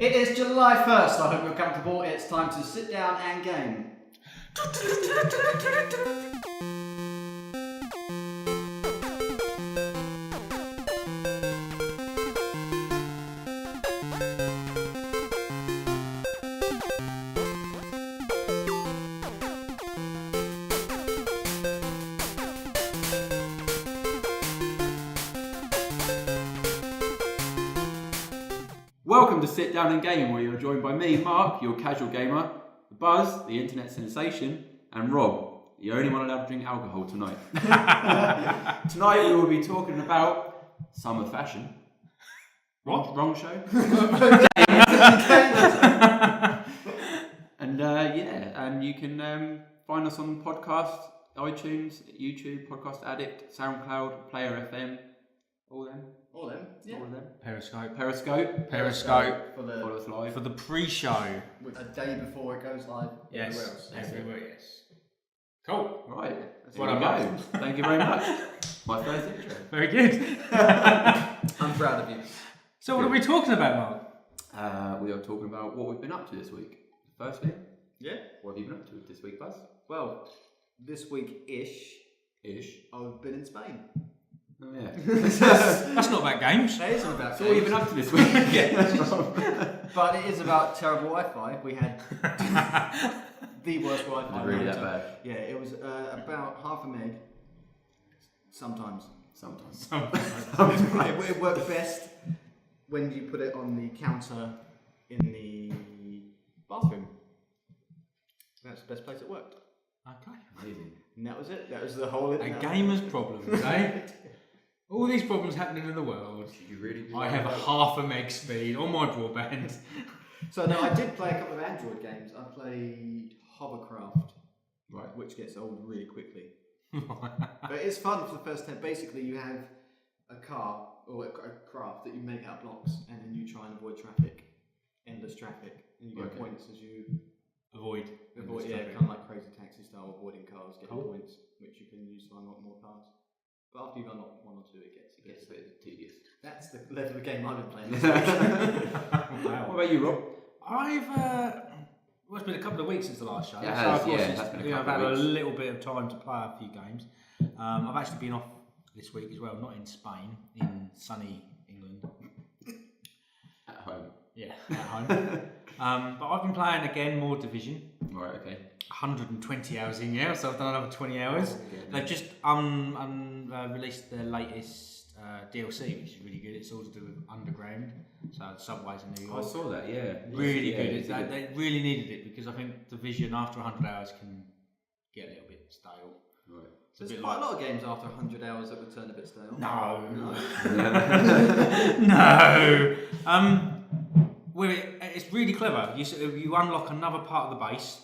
It is July 1st, I hope you're comfortable. It's time to sit down and game. Welcome to Sit Down and Game, where you're joined by me, Mark, your casual gamer, Buzz, the internet sensation, and Rob, the only one allowed to drink alcohol tonight. Tonight we will be talking about summer fashion. What? Wrong show. And you can find us on podcast, iTunes, YouTube, Podcast Addict, SoundCloud, Player FM, all them. All of them? Yeah. All of them. Periscope. For the, Follow us live. For the pre-show. a day before it goes live. Yes. Everywhere, yes. Cool. Right. What about? Thank you very much. My first intro. Very good. I'm proud of you. So what are we talking about, Mark? We are talking about what we've been up to this week. Firstly, Yeah? what have you been up to this week, Buzz? Well, this week-ish, I've been in Spain. Oh yeah. That's not about games. That is about So what have you been up to this week? But it is about terrible Wi-Fi. We had the worst Wi-Fi. Is it really that bad? Yeah, it was about half a meg. Sometimes. It worked best when you put it on the counter in the bathroom. That's the best place it worked. Okay. Amazing. And that was it. That was the whole. A gamer's problems, eh? All these problems happening in the world. You really do I have half a meg speed on my broadband. So no, I did play a couple of Android games. I played Hovercraft, Right. which gets old really quickly. But it's fun for the first 10. Basically, you have a car or a craft that you make out of blocks, and then you try and avoid traffic, endless traffic, and you get points as you Avoid. yeah, kind of like Crazy Taxi style, avoiding cars, getting points, which you can use to unlock more cars. But after you've unlocked one or two, it gets a bit tedious. That's the level of game I've been playing. Wow. What about you, Rob? I've well, it's been a couple of weeks since the last show. It has, so of course it has been a couple I've had of weeks. a little bit of time to play a few games. I've actually been off this week as well, not in Spain, in sunny England. At home. Yeah, at home. But I've been playing again more Division. Right, okay. 120 hours in, yeah, so I've done another 20 hours. They've just released their latest DLC, which is really good. It's all to do with underground, so subways in New York. I saw that, yeah. Really Yeah, good. They really needed it because I think Division after 100 hours can get a little bit stale. Right. There's quite a lot of games after 100 hours that would turn a bit stale. No. It's really clever. You unlock another part of the base.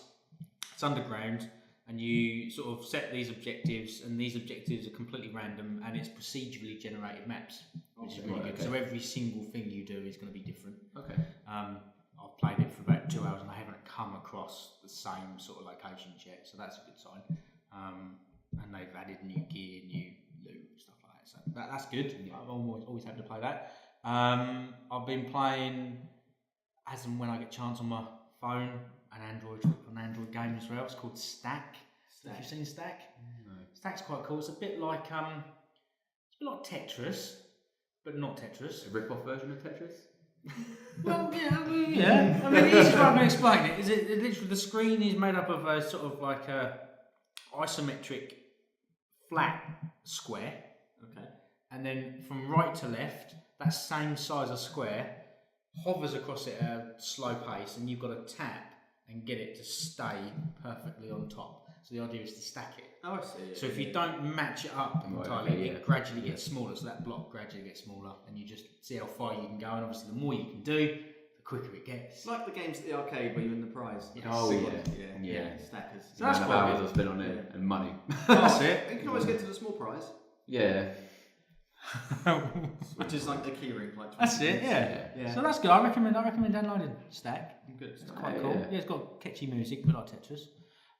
It's underground, and you sort of set these objectives, and these objectives are completely random, and it's procedurally generated maps, which is really good. Okay. So every single thing you do is going to be different. Okay. I've played it for about 2 hours, and I haven't come across the same sort of locations yet, so that's a good sign. And they've added new gear, new loot, stuff like that. So that's good. Yeah. I'm always happy to play that. I've been playing as and when I get a chance on my phone, an Android game as well. It's called Stack. Have you seen Stack? No. Stack's quite cool. It's a bit like Tetris, but not Tetris. A rip-off version of Tetris? Well, yeah. I mean, the easiest way I can explain it is it literally the screen is made up of a sort of like a isometric flat square. Okay. And then from right to left, that same size of square hovers across it at a slow pace, and you've got to tap and get it to stay perfectly on top. So the idea is to stack it. Oh, I see. So if you don't match it up entirely, it gradually gets smaller. So that block gradually gets smaller, and you just see how far you can go. And obviously, the more you can do, the quicker it gets. It's like the games at the arcade where you win the prize. Yes. Oh, yeah. Stackers. So that's quite hours good. I've spent on it and money. That's it. You can always get to the small prize, Yeah. which is like the key ring. Like That's it, yeah. So that's good. I recommend downloading Stack. Good. It's quite cool. Yeah, it's got catchy music, but like Tetris.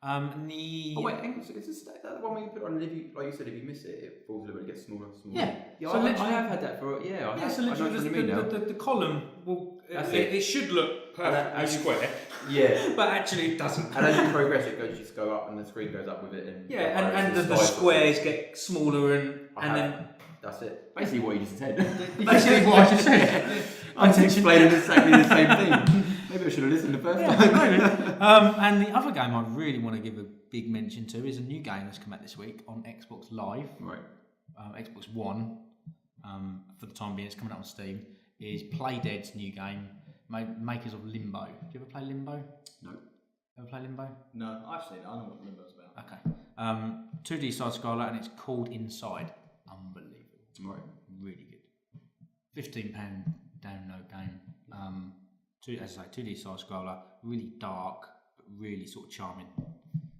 And the Oh wait, hang on. So is that the one where you put it on, and if you, like you said, if you miss it, it falls a little bit, it gets smaller and smaller. Yeah. Yeah, So I have had that for so literally the column will It should look perfectly square. Yeah. But actually it doesn't. And as you progress, it goes just go up, and the screen goes up with it. And and the squares get smaller, and then that's it. Basically, what you just said. basically what I just said. I'm just explaining exactly the same thing. Maybe I should have listened the first time. And the other game I really want to give a big mention to is a new game that's come out this week on Xbox Live. Right. Xbox One. For the time being, it's coming out on Steam. Is Playdead's new game, makers of Limbo. Do you ever play Limbo? No. Ever play Limbo? No, I've seen it. I know what Limbo's about. Okay. 2D side scroller, and it's called Inside. Unbelievable. Right. Really good. £15 download game. As I say, 2D side scroller, really dark, but really sort of charming.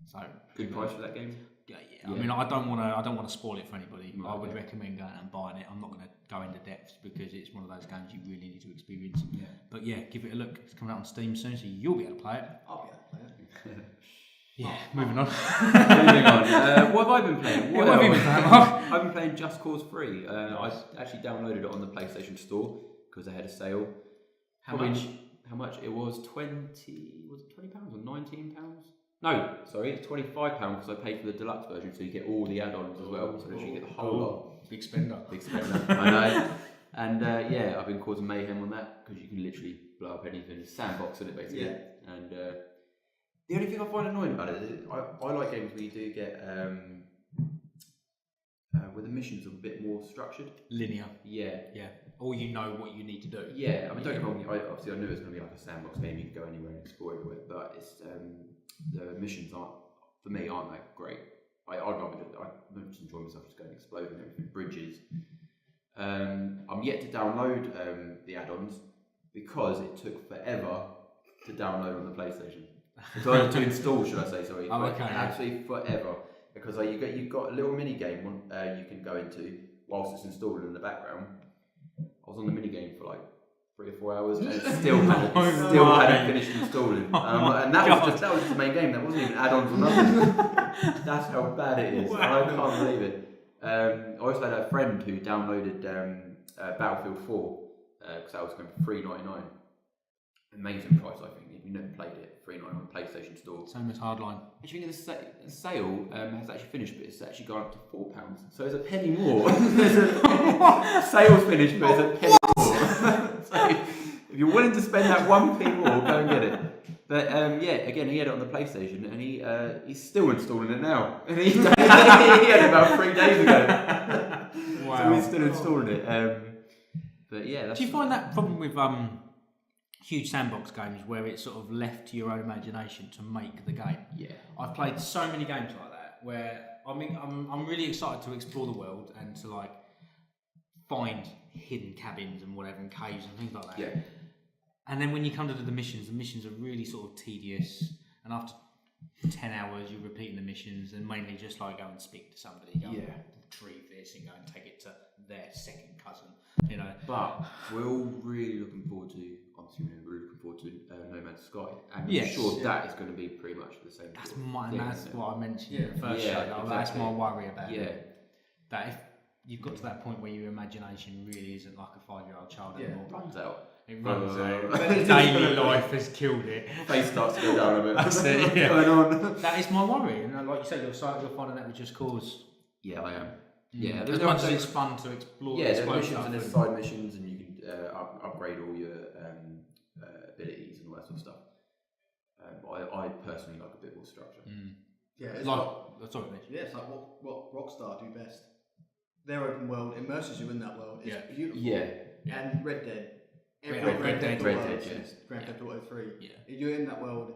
So good price for that game. Yeah. I mean, I don't want to spoil it for anybody. Right, I would recommend going out and buying it. I'm not going to go into depths because it's one of those games you really need to experience. Yeah. But yeah, give it a look. It's coming out on Steam soon, so you'll be able to play it. I'll be able to play it. Yeah. Moving on. Moving on. What have I been playing? What have you been playing? I've been playing Just Cause 3. I actually downloaded it on the PlayStation Store because they had a sale. How much? It was £20 or £19? No, sorry, it's £25 because I paid for the deluxe version, so you get all the add-ons as well. So you get the whole lot. Big spender. I know. And I've been causing mayhem on that because you can literally blow up anything. It's sandbox in it basically. Yeah. And the only thing I find annoying about it is I like games where you do get where the missions are a bit more structured. Linear. Yeah. Or you know what you need to do. Yeah, I mean, don't get me wrong, obviously I knew it was going to be like a sandbox game, you can go anywhere and explore everywhere, but it's the missions aren't that great. I just enjoy myself just going and exploding everything, bridges. I'm yet to download the add-ons because it took forever to download on the PlayStation. To install, should I say, sorry. Oh, okay. Absolutely forever. Because you've got a little mini game you can go into whilst it's installed in the background. I was on the mini game for like 3 or 4 hours and it still hadn't finished installing. And that was just the main game. That wasn't even add-ons or nothing. That's how bad it is. Wow. I can't believe it. I also had a friend who downloaded Battlefield 4 because that was going for $3.99. Amazing price, I think. If you've never played it, $3.99 on the PlayStation Store. Same as Hardline. Actually, the sale has actually finished, but it's actually gone up to £4. So it's a penny more. Sale's finished, but it's a penny more. So if you're willing to spend that 1p more, go and get it. But again, he had it on the PlayStation, and he's still installing it now. And he had it about 3 days ago. Wow. So he's still installing it. But yeah, do you find that problem with huge sandbox games where it's sort of left to your own imagination to make the game? Yeah, I've played so many games like that where I'm really excited to explore the world and to like find hidden cabins and whatever and caves and things like that. Yeah. And then when you come to the missions are really sort of tedious, and after 10 hours you're repeating the missions and mainly just like go and speak to somebody, go and retrieve this and go and take it to their second cousin, you know. But we're all really looking forward to, obviously we're really looking forward to No Man's Sky, and I'm sure that is going to be pretty much the same. That's what I mentioned in the first show. Exactly. That's my worry about it. That if you've got to that point where your imagination really isn't like a 5-year-old child anymore. It runs out. It runs out. Daily life has killed it. Face starts to go down a bit. That's it. What's going on? That is my worry, and like you said, you're finding that with Just Cause. Yeah, I am. Yeah, as much as it's fun to explore. Yeah, there's missions and there's side missions, and you can upgrade all your abilities and all that sort of stuff. I personally like a bit more structure. Yeah, it's it's like what Rockstar do best. Their open world immerses you in that world. It's beautiful. Yeah. And Red Dead. Red Dead, Grand Theft Auto 3. Yeah. If you're in that world,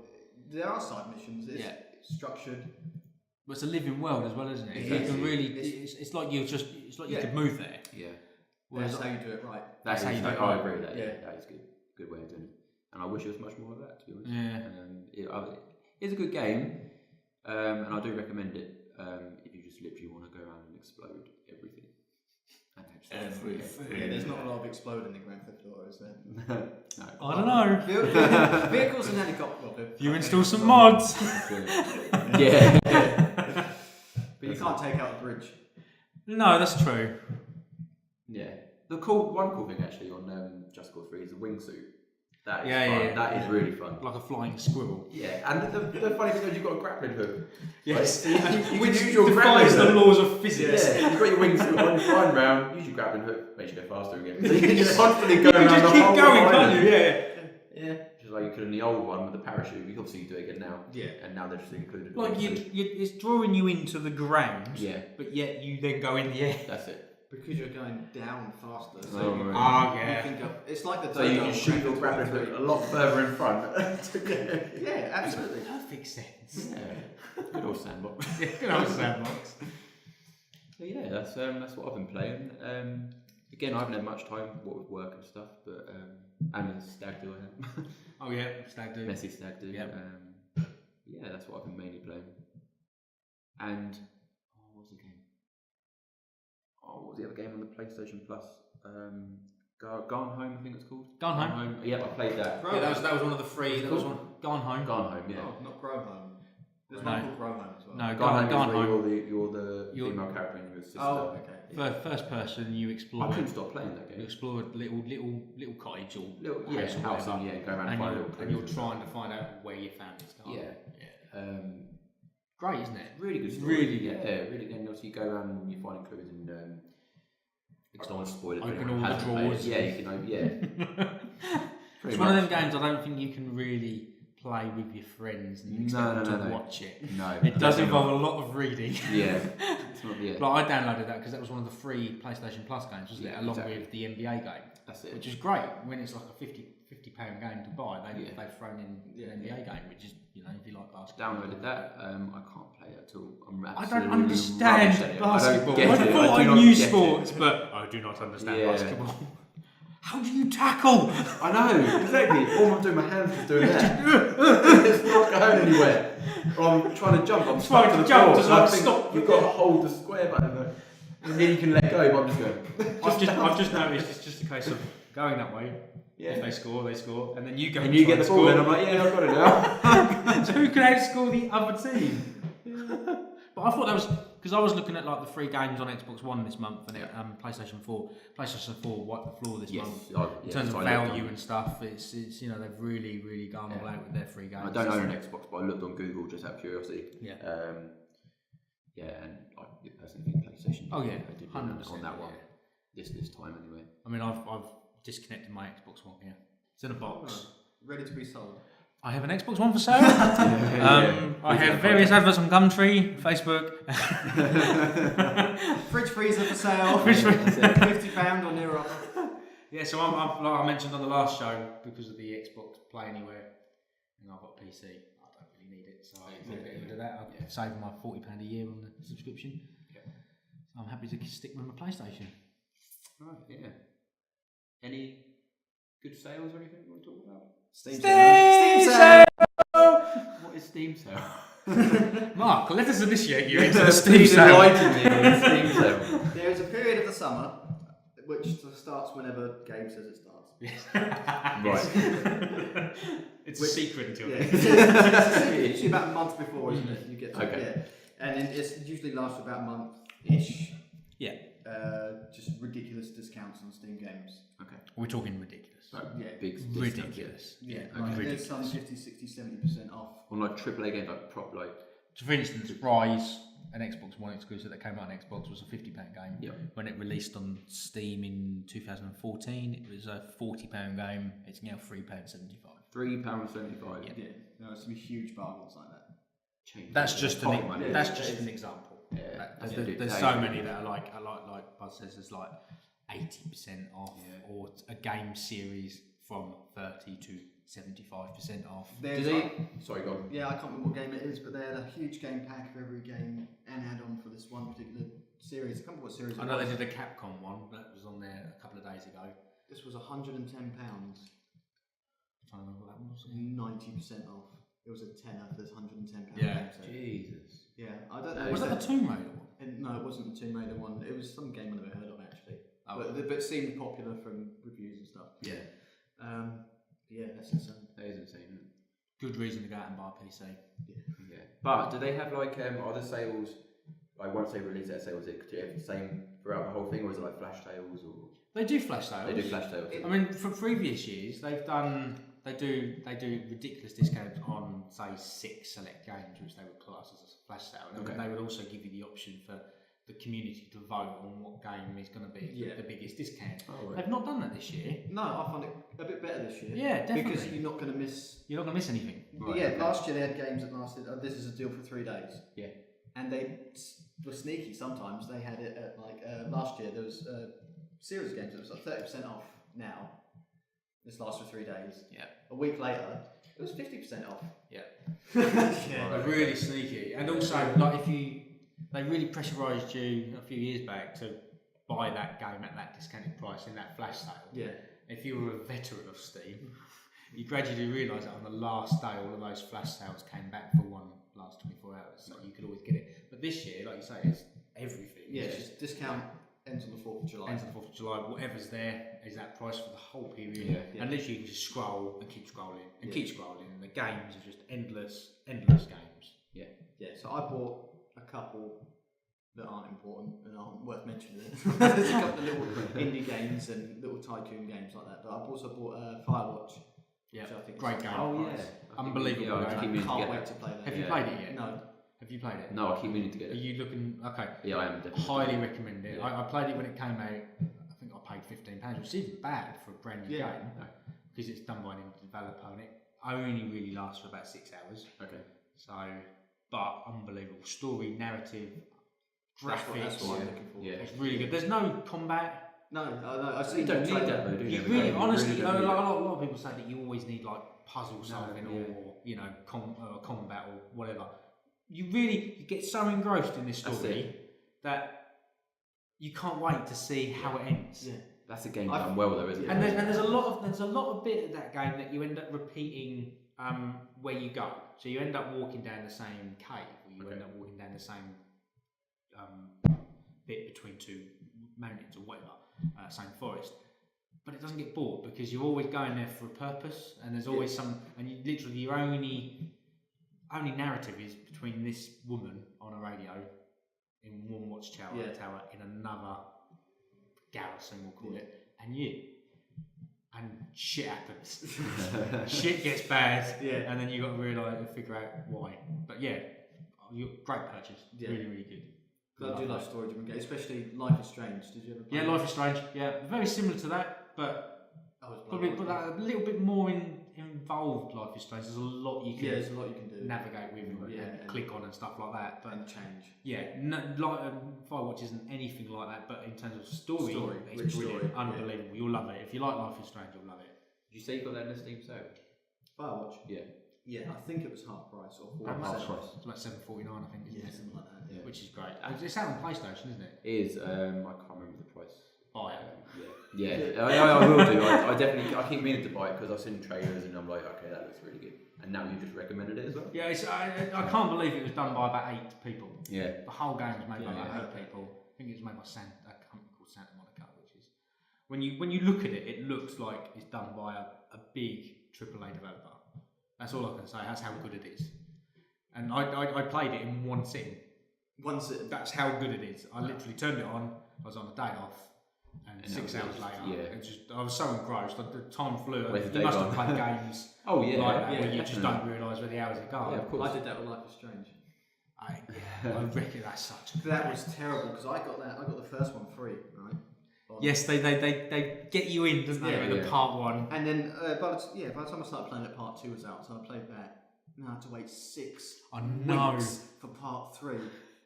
there are side missions. It's structured. But it's a living world as well, isn't it? You can really. It's like you could move there. Yeah. That's how you do it right. That's how you do it. I agree with that. Yeah, that is good. Good way of doing it. And I wish there was much more of that, to be honest. Yeah. It's a good game, and I do recommend it if you just literally want to go around and explode everything. Yeah, there's not a lot of exploding in Grand Theft Auto, is there? No. I don't know. Vehicles and helicopters. You install some mods. Yeah. But you can't take out a bridge. No, that's true. Yeah. One cool thing actually on Just Cause 3 is the wingsuit. That is fun. That is really fun. Like a flying squirrel. Yeah, and the funny thing is you've got a grappling hook. Yes, right? So you which can use your defies the grappling laws of physics. Yeah, you've got your wings on your flying round, use your grappling hook, makes you go faster again. So you can just constantly go around the whole going, island. can't you? Yeah. Yeah, just like you could in the old one with the parachute. You obviously do it again now. Yeah. And now they're just included. Like it's drawing you into the ground. Yeah. But yet you then go in the air. That's it. Because you're going down faster. So Oh, you right. can go, it's like the So you can shoot your grappling hook a lot further in front. Yeah, absolutely. Perfect sense. Yeah. Good old sandbox. Good old sandbox. So yeah, that's what I've been playing. Again, I haven't had much time with work and stuff, but and a stag do I have. Oh yeah, stag do. Messy stag do. Yep. Yeah, that's what I've been mainly playing. And what was the game? What was the other game on the PlayStation Plus? Gone Home, I think it's called. Gone Home. Yeah, I played that. Yeah, that was one of the three. That was one. Gone Home. Gone Home. Yeah. Oh, not Grow Home. There's No. one called Grow Home as well. No, Gone Gone Home. Home. You're the female character and your sister. Oh, okay. Yeah. First person, you explore. I couldn't stop playing that You game. explore a little cottage or Little, house or house whatever, and yeah, go around and find little and you're clues trying to find out where your family's going. Yeah. Great, isn't it? Really good story. Really good. Yeah, really good. And obviously you go around and you find clues and I don't want to spoil it. Open but all the hasn't played it. drawers. Yeah, you can open. Yeah. It's one of them games I don't think you can really play with your friends and expect them to watch it. No. It does involve a lot of reading. Yeah. It's not, yeah. But I downloaded that because that was one of the free PlayStation Plus games, wasn't it? Along exactly. with the NBA game. That's it. Which is great when it's like a £50 game to buy. They've thrown in the NBA game, which is, if you like basketball. Downloaded that. I can't play it at all. I don't understand basketball. I thought I knew sports, but I do not understand basketball. How do you tackle? I know, exactly. All I'm doing, my hands is doing that. It's not going anywhere. Or I'm trying to jump. I'm trying stuck to the jump. floor. Just stop. You've got to hold the square button though. And then you can let go, but I'm just going. I've just noticed it's just a case of going that way. Yeah. If they score, they score, and then you go and you get the ball. And I'm like, yeah, I've got it now. So who can outscore the other team? But I thought that was because I was looking at like the free games on Xbox One this month and PlayStation 4. PlayStation 4 wiped the floor this month in terms of value and stuff. It's they've really gone all out with their free games. I don't own an Xbox, but I looked on Google just out of curiosity. Yeah. And I personally think PlayStation. Oh yeah, I did 100% on that one. This time anyway. I mean, I've disconnected my Xbox One here. It's in a box, ready to be sold. I have an Xbox One for sale. I have various adverts on Gumtree, Facebook. Fridge freezer for sale. £50 or near offer. Yeah, so I'm like I mentioned on the last show, because of the Xbox Play Anywhere, and I've got a PC. I don't really need it, so I'm going to get rid of that. I've saved my £40 a year on the subscription. Yeah. So I'm happy to stick with my PlayStation. Right, yeah. Any good sales or anything you want to talk about? Steam sale! What is Steam sale? Mark, let us initiate you into the Steam sale. Steam sale. There is a period of the summer which starts whenever game says it starts. Yes. Right. It's a secret until then. It's usually about a month before, isn't it? You get to, okay. And it usually lasts for about a month-ish. Yeah. Just ridiculous discounts on Steam games. Okay. We're talking ridiculous. Big ridiculous. Yeah. Okay. There's some 50, 60, 70% off. On like AAA games, like prop like. So for instance, Rise, an Xbox One exclusive that came out on Xbox, was a £50 game. Yep. When it released on Steam in 2014, it was a £40 game. It's now £3.75. £3.75. Yeah. There are some huge bargains like that. That's just pocket money. That's just an example. Yeah. There's so many that are like Buzz says, there's like 80% off, or a game series from 30 to 75% off. Sorry, go on. Yeah, I can't remember what game it is, but they had a huge game pack of every game and add-on for this one particular series. I can't remember what series. I know they did a Capcom one that was on there a couple of days ago. This was £110. I'm trying to remember what that one was. 90% off. It was a tenner for this £110. Yeah. Jesus. Yeah, I don't know. Was that the Tomb Raider one? No, it wasn't the Tomb Raider one. It was some game I never heard of actually. Oh. But seemed popular from reviews and stuff. Yeah. Yeah, that's insane. That is insane. Good reason to go out and buy a PC. Yeah. But do they have like are the sales like once they release their sales, is it the same throughout the whole thing, or is it like flash sales or? They do flash sales. They do flash sales. I mean, for previous years, they've done they do ridiculous discounts on say 6 select games, which they would class as a flash sale. And they would also give you the option for the community to vote on what game is going to be the biggest discount. Oh, right. They've not done that this year. No, I find it a bit better this year. Yeah, definitely. Because you're not going to miss. You're not going to miss anything. Right, yeah, last year they had games that lasted. This is a deal for 3 days. Yeah. And they were sneaky sometimes. They had it at last year there was series games that was like 30% off now. This lasts for 3 days. Yeah. A week later, it was 50% off. Yeah. Yeah. They're really sneaky. And also, like they really pressurised you a few years back to buy that game at that discounted price in that flash sale. Yeah. If you were a veteran of Steam, you gradually realise that on the last day, all of those flash sales came back for one last 24 hours, so you could always get it. But this year, like you say, it's everything. Yeah, it's just discount ends on the 4th of July. Ends on the 4th of July. Whatever's there is that price for the whole period. Yeah. And literally, you can just scroll and keep scrolling and keep scrolling. And the games are just endless games. Yeah. Yeah. So I bought a couple that aren't important and aren't worth mentioning. There's a couple of little indie games and little tycoon games like that. But I've also bought Firewatch. Yeah, which I think great is game. Oh yeah, Unbelievable. I keep I meaning to can't get wait that. to play that. Have you played it yet? No. Have you played it? No, I keep meaning to get Are it. you looking? Okay. Yeah, I am definitely. Highly recommend it. Yeah. I played it when it came out. I think I paid £15, which isn't bad for a brand new game because it's done by an indie developer and it only really lasts for about 6 hours. Okay. So, but unbelievable story, narrative, That's graphics. what I'm looking for. Yeah. It's really good. There's no combat. No, I see. You don't need that though, do you? You really, honestly, really a don't need lot of people say that you always need like puzzle solving yeah. or combat or whatever. You get so engrossed in this story that you can't wait to see how it ends. Yeah. That's a game done well though, isn't it? And there's a lot of bit of that game that you end up repeating where you go. So you end up walking down the same cave, or you end up walking down the same bit between 2 mountains or whatever, same forest. But it doesn't get bored because you're always going there for a purpose, and there's always and you literally your only narrative is between this woman on a radio in one watchtower in another garrison, we'll call it, and you. And shit happens. Shit gets bad, and then you got to figure out why. But yeah, great purchase. Yeah. Really, really good. I do love story-driven games, especially Life is Strange. Did you ever play Yeah, that? Life is Strange. Yeah, very similar to that, but probably a little bit more involved. Life is Strange. There's a lot you can there's a lot you can do. navigate with and click on and stuff like that. But And change. yeah, Firewatch isn't anything like that. But in terms of story it's rich brilliant, story, unbelievable. You'll love it if you like Life is Strange. You'll love it. Did you say you got that in the Steam sale? Firewatch? Yeah. Yeah, I think it was half price or Half 4%. price. It's about $7.49, I think. Isn't Yeah, it? something like that. Yeah. Which is great. It's out on PlayStation, isn't it? It is. I can't remember the price. Buy it. Yeah. I will do. I definitely. I keep meaning to buy it because I've seen trailers and I'm like, okay, that looks really good. And now you just recommended it as well. Yeah, I can't believe it was done by about 8 people. Yeah. The whole game was made by about Yeah. 8 people. I think it was made by a company called Santa Monica, which is when you look at it, it looks like it's done by a big AAA developer. That's all I can say. That's how good it is. And I played it in one sitting. One sit. That's how good it is. I literally turned it on. I was on a day off, and 6 hours later, I was so engrossed. The time flew. You must have played games. Oh yeah. Like that, where you definitely. just don't realise where the hours are going. Yeah, of course. I did that with Life is Strange. I reckon that's such a good That game. was terrible because I got the first one free, right? Yes, they get you in, doesn't they? With the part 1. And then by the time I started playing it, part 2 was out, so I played that. And I had to wait 6 weeks for part 3.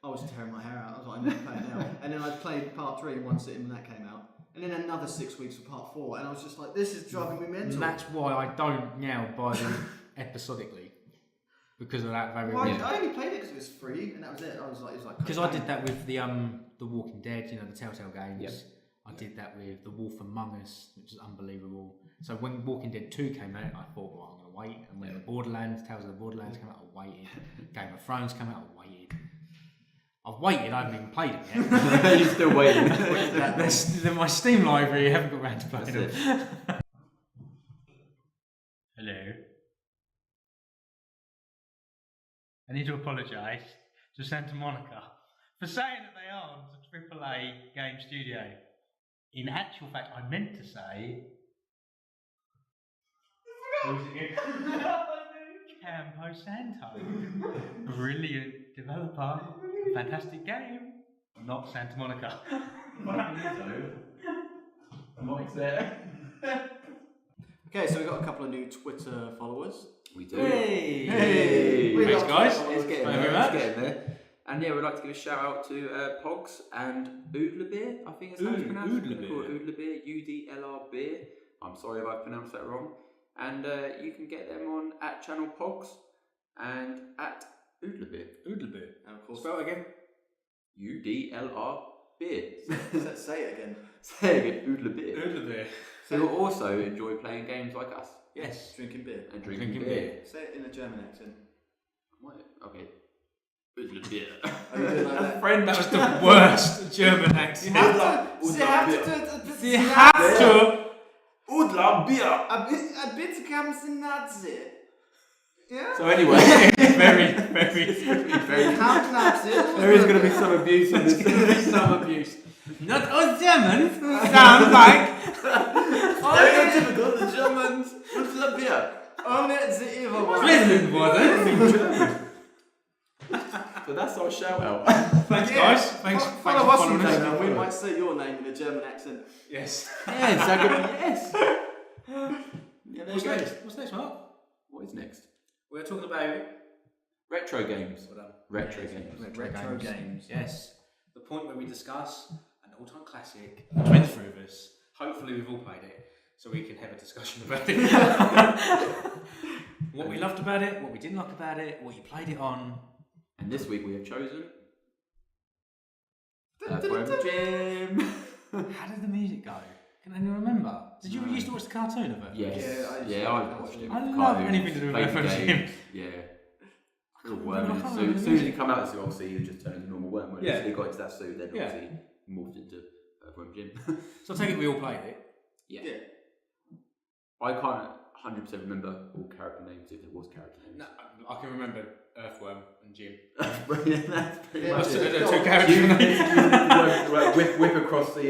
I was tearing my hair out. I was like, I'm not playing now. And then I played part 3 in one sitting when that came out. And then another 6 weeks for part 4. And I was just like, this is driving me mental. And that's why I don't now buy them episodically. Because of that very reason. I only played it because it was free, and that was it. I was like, because I did that with the Walking Dead, the Telltale games. Yep. I did that with The Wolf Among Us, which is unbelievable. So when Walking Dead 2 came out, I thought, well, I'm going to wait. And when the Tales of the Borderlands came out, I waited. Game of Thrones came out, I waited. I've waited, I haven't even played it yet. You're still waiting. They're my Steam library, I haven't got around to playing them. Hello. I need to apologise to Santa Monica for saying that they aren't a AAA game studio. In actual fact, I meant to say Campo Santo. Brilliant developer. Fantastic game. Not Santa Monica. Mike's there. Okay, so we've got a couple of new Twitter followers. We do. Hey! We Thanks, love guys. Twitter It's followers. getting Thank you there. very It's much. getting there. And yeah, we'd like to give a shout out to Pogs and Oodler Beer, I think it's how it's pronounced. Oodler Beer. Oodler Beer, UDLR Beer. I'm sorry if I pronounced that wrong. And you can get them on at Channel Pogs and at Oodler Beer. Oodler Beer. And of course, Spell it again. UDLR Beer. say it again. Say it again, Oodler Beer. Oodler Beer. So you'll also enjoy playing games like us Yes. Drinking beer. and drinking Drinking beer. beer. Say it in a German accent. What? Okay. Oodler Beer. Are you doing like that? Friend, That was the worst German accent. Sie have to. Sie have to. Oodler Beer. A bit comes in Nazi. Yeah? So anyway, very. Count Nazi. there is going to be some abuse in this. There is some abuse. Not all Germans sound like. Stereotypical Germans. Oodler Beer. Only the evil one. Pleasant, was it? So that's our shout out. Thanks, guys. Thanks for Follow us on following Facebook. us. We might say your name in a German accent. Yes. Yes, that could be yes. Yeah, there What's you go. next? What's next, Mark? What is next? We're talking about Retro games. Retro Yes, games. Retro games. Yes. The point where we discuss an all-time classic between the three of us. Hopefully we've all played it, so we can have a discussion about it. What we loved about it, what we didn't like about it, what you played it on. And this week we have chosen Jim. How did the music go? Can anyone remember? Did you used to watch the cartoon of it? Yes. Yeah, I watched it. I with love cartoons, anything to do with played reference games. him. Yeah. Little I worm. can't As remember the soon as you music. come out, so obviously you just turn into a normal worm. When Yeah. he got into that suit, then Yeah. obviously morphed into Worm Jim. So I take it we all played it. Yeah. Yeah. I can't 100% remember all character names if there was character names. No, I can remember Earthworm and Jim. That's pretty Yeah, much that's it. it. Two characters. Whip across the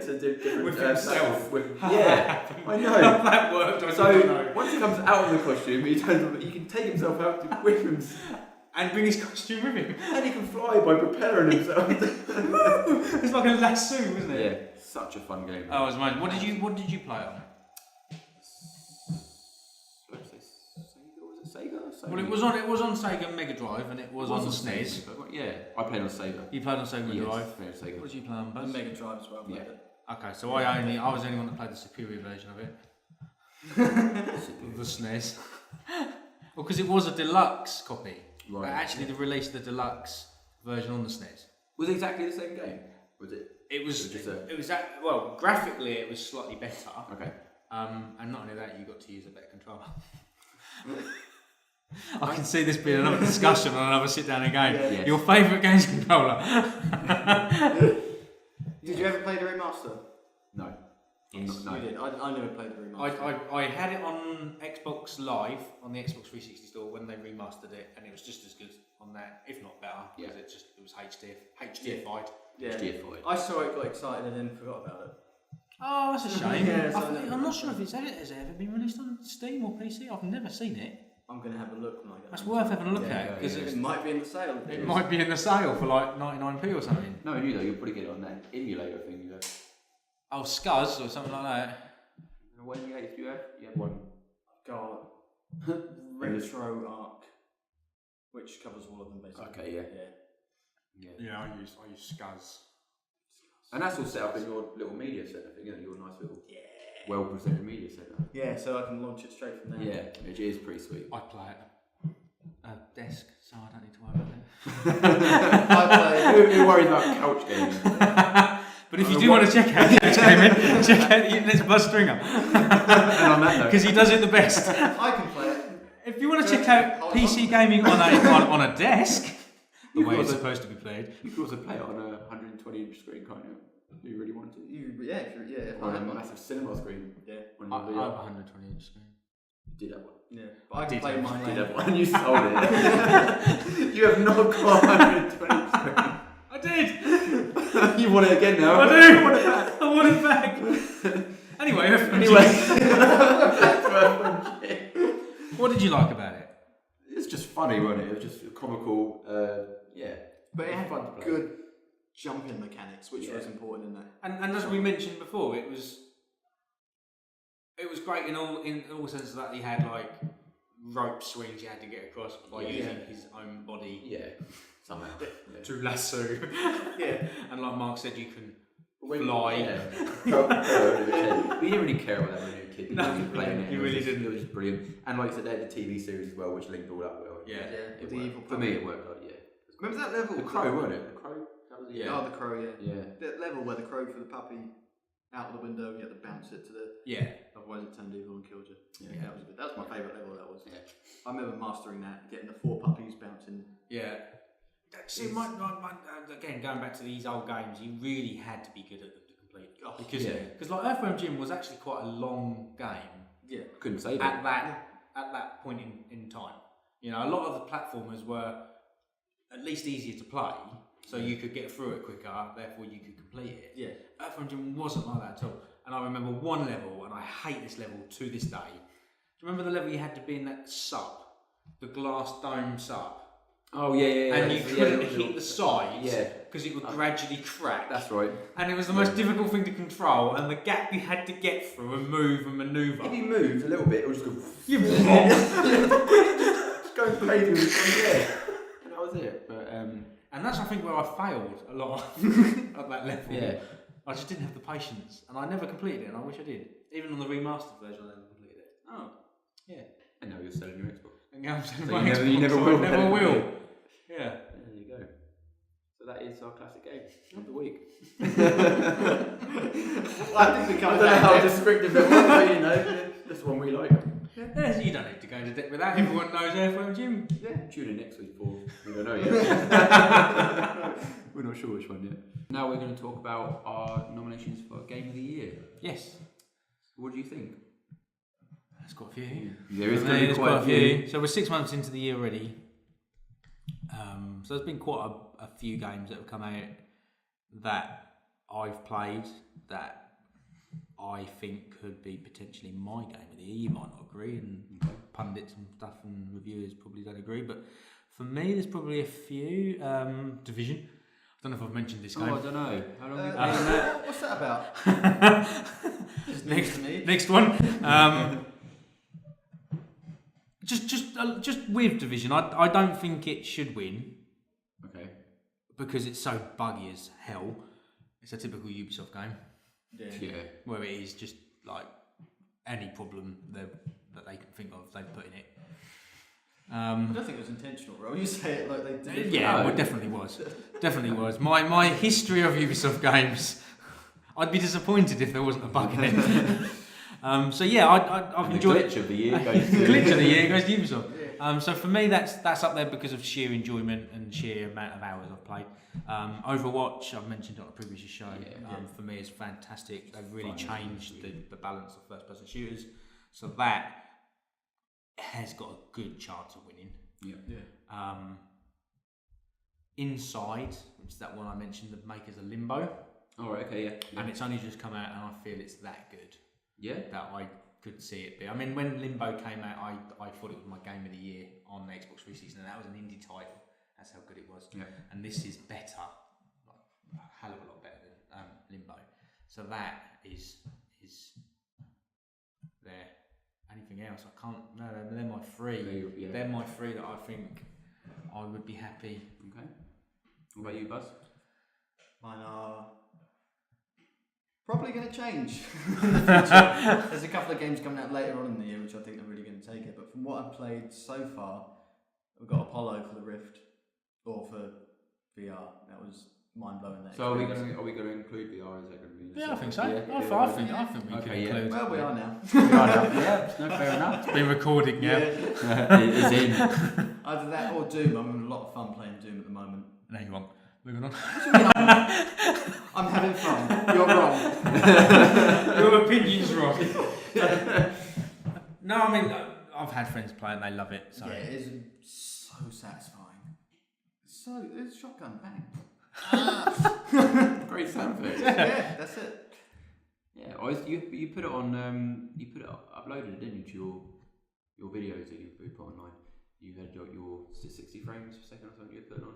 to do different Whip himself. Yeah, I know. That worked. I don't So know. once he comes out of the costume, he can take himself out to whip him, And bring his costume with him. and he can fly by propelling himself. It's like a lasso, isn't it? Yeah, such a fun game. Oh, it was mine. What did you play on? Let's say Sega. Was it Sega? Well, it was on Sega Mega Drive and it was on the SNES. Yeah, I played on Sega. You played on Sega Mega Yes, Drive. played on Sega. What did you play on, Buzz? And Mega Drive as well. Yeah. Okay, so I was the only one that played the superior version of it. The SNES. Well, because it was a deluxe copy. Right. But actually, they released the deluxe version on the SNES. Was it exactly the same game? Was it? It was. Just a- It was well, graphically, it was slightly better. Okay. And not only that, you got to use a better controller. I can see this being another discussion on another sit down and game. Yeah. Yes. Your favourite games controller? Did you ever play the remaster? No. Yes. No. You did. I never played the remaster. I had it on Xbox Live on the Xbox 360 store when they remastered it, and it was just as good on that, if not better, because it was HDified. Yeah. HDified. I saw it, got excited, and then forgot about it. Oh, that's a shame. Yeah, so I'm not sure if has it ever been released on Steam or PC. I've never seen it. I'm going to have a look when I get That's home. worth having a look Yeah, at because It might be in the sale. it might be in the sale for like 99p or something. No, you know, you'll probably get it on that emulator thing you have. Oh, Scuzz or something like that. What emulator do you have? You have one. Got Retro Arc, which covers all of them basically. Okay, yeah. Yeah. Yeah, I use Scuzz. And that's all set up in your little media center thing, isn't it? Your nice little well presented media center. Yeah, so I can launch it straight from there. Yeah, which is pretty sweet. I play at a desk, so I don't need to worry about that. Who worries about couch gaming? But if you do want to check out Couch Gaming, check out the internet's Buzz Stringer. And on that note, Because he does it the best. I can play it. If you want to check out PC gaming on a desk, the way it's supposed to be played. you could also play it on a 120-inch screen, can't you? If you really wanted to. If On I a had one. massive cinema screen. Yeah. On I your have video. a 120-inch screen. You did have one. Yeah, but I can Did play have- mine. You did have one. You sold it. You have not got 120 screen. I did! You want it again now? I do! You want it back? I want it back! Anyway, Anyway. Back to our friendship. What did you like about it? It's just funny, wasn't it? It was just comical. Yeah. But it had fun to play. good jumping mechanics, which was important in there. And as we mentioned before, it was great in all senses that he had like rope swings you had to get across by using his own body. Yeah. Somehow. Yeah. To lasso. Yeah. And like Mark said, you can fly. Yeah. We didn't really care about that when we were a kid. We were just playing it. You really didn't. It was just brilliant. And like I said, they had the TV series as well, which linked all up well. Yeah. With the evil For me, it worked out. Yeah. Remember that level? The crow, wasn't it? The crow. That was it. Yeah. Oh, the crow. Yeah. Yeah. That level where the crow threw the puppy out of the window, and you had to bounce it to the. Yeah. Otherwise, it turned evil and killed you. Yeah. That was good. That was my favourite level. That was. Yeah. I remember mastering that, getting the 4 puppies bouncing. Yeah. See, again, going back to these old games, you really had to be good at them to complete. Because like Earthworm Jim was actually quite a long game. Yeah. Couldn't save it. At that point in time. You know, a lot of the platformers were at least easier to play, so you could get through it quicker, therefore you could complete it. Yeah. Earthworm Jim wasn't like that at all. And I remember one level, and I hate this level to this day. Do you remember the level you had to be in that sub? The glass dome sub? Oh yeah. And you couldn't hit the sides because it would gradually crack. That's right. And it was the most difficult thing to control, and the gap you had to get through and move and manoeuvre. If you moved a little bit, it would just go. Just go crazy with it. And that was it. But and that's I think where I failed a lot at that level. Yeah. I just didn't have the patience, and I never completed it, and I wish I did. Even on the remastered version, I never completed it. Oh. Yeah. And now you're selling your Xbox. And now I'm selling So my you Xbox, never so will. I never will. Yeah. There you go. So that is our classic game of the week. I think we I covered don't know how that. descriptive it was, but you know, that's the one we like. Yeah, you don't need to go into depth with that. Everyone knows Earthworm Jim. Yeah. Tune in next week for we don't know yet. We're not sure which one yet. Now we're going to talk about our nominations for Game of the Year. Yes. What do you think? There's quite a few. There is going to be There's quite a few. So we're 6 months into the year already. So there's been quite a few games that have come out that I've played that I think could be potentially my game of the year. You might not agree, and pundits and stuff and reviewers probably don't agree, but for me there's probably a few. Division. I don't know if I've mentioned this game. Oh, I don't know. How long have you played that? What's that about? Next one. Just with Division, I don't think it should win. Okay. Because it's so buggy as hell. It's a typical Ubisoft game. Yeah. Where it is just like any problem that they can think of, they've put in it. I don't think it was intentional, bro. You say it like they did. Yeah, well, it definitely was. Definitely was. My history of Ubisoft games, I'd be disappointed if there wasn't a bug in it. So yeah, I've enjoyed glitch of the year goes the glitch of the year goes to Ubisoft. So for me, that's up there because of sheer enjoyment and sheer amount of hours I've played. Overwatch, I've mentioned on a previous show. For me, is fantastic. They've really changed the balance of first-person shooters, so that has got a good chance of winning. Inside, which is that one I mentioned, the makers of Limbo. Oh, right, okay, yeah. And it's only just come out, and I feel it's that good. Yeah. That I could see it be. I mean, when Limbo came out, I thought it was my game of the year on the Xbox 360, and that was an indie title. That's how good it was. Yeah. And this is better, like a hell of a lot better than Limbo. So that is there. Anything else? I can't. No, they're my three. They're my three that I think I would be happy. Okay. What about you, Buzz? Mine are probably going to change. There's a couple of games coming out later on in the year which I think are really going to take it. But from what I've played so far, we've got Apollo for the Rift or for VR. That was mind blowing. So are we going to include VR? Is that going to be? Yeah, I think so. Yeah, I think we can include. Well, we are now. Yeah, no, fair enough. It's been recorded now. It's in. Either that or Doom. I'm having a lot of fun playing Doom at the moment. No, you won't. Moving on. I'm having fun. You're wrong. Your opinion's wrong. No, I mean, I've had friends play and they love it. So. Yeah, it is so satisfying. It's shotgun bang. Great sound effects. Yeah, that's it. Yeah, you put it on. You put it uploaded it, didn't you, to your videos that you put online, you had your 60 frames per second or something you were putting on.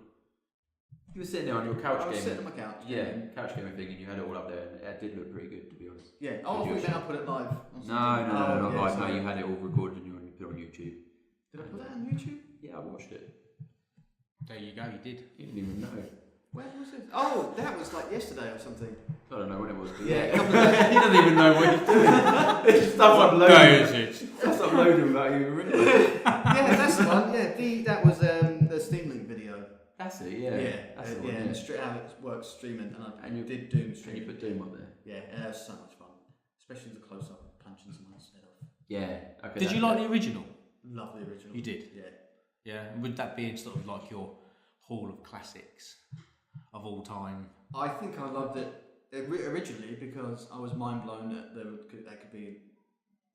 You were sitting there on your couch I was gaming. sitting on my couch. Yeah, couch gaming thing, and you had it all up there, and it did look pretty good, to be honest. Yeah. Oh, I thought then I put it live. No, not live. No, you had it all recorded and you put it on YouTube. Did I put that on YouTube? Yeah, I watched it. There you go, you did. You didn't even know. Where was it? Oh, that was like yesterday or something. I don't know when it was. But Yeah, he doesn't even know what he's doing. It's just stuff uploading. Day is it? Stuff uploading without you even realising. Yeah, that's the one. Yeah, that was the Steam Link video. That's it, yeah. That's the one, and how it works streaming, and you did Doom And streaming. you put Doom up there. Yeah, and that was so much fun, especially the close up punching someone's head off. Yeah. Okay. Did you like the original? Love the original. You did? Yeah. Yeah. Would that be in sort of like your hall of classics of all time? I think I loved it originally because I was mind blown that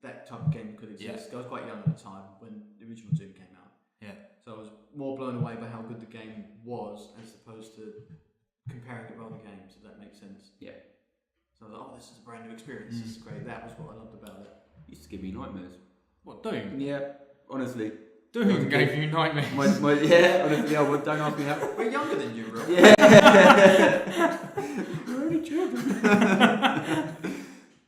that type of game could exist. Yeah. I was quite young at the time when the original Doom came out. Yeah. So I was more blown away by how good the game was as opposed to comparing it with other games, if that makes sense. Yeah. So I was like, oh, this is a brand new experience. This is great. That was what I loved about it. Used to give me nightmares. What, Doom? Yeah, honestly. Doom gave you nightmares. Yeah, honestly, don't ask me how. We're younger than you, Rob. Yeah. We're only children.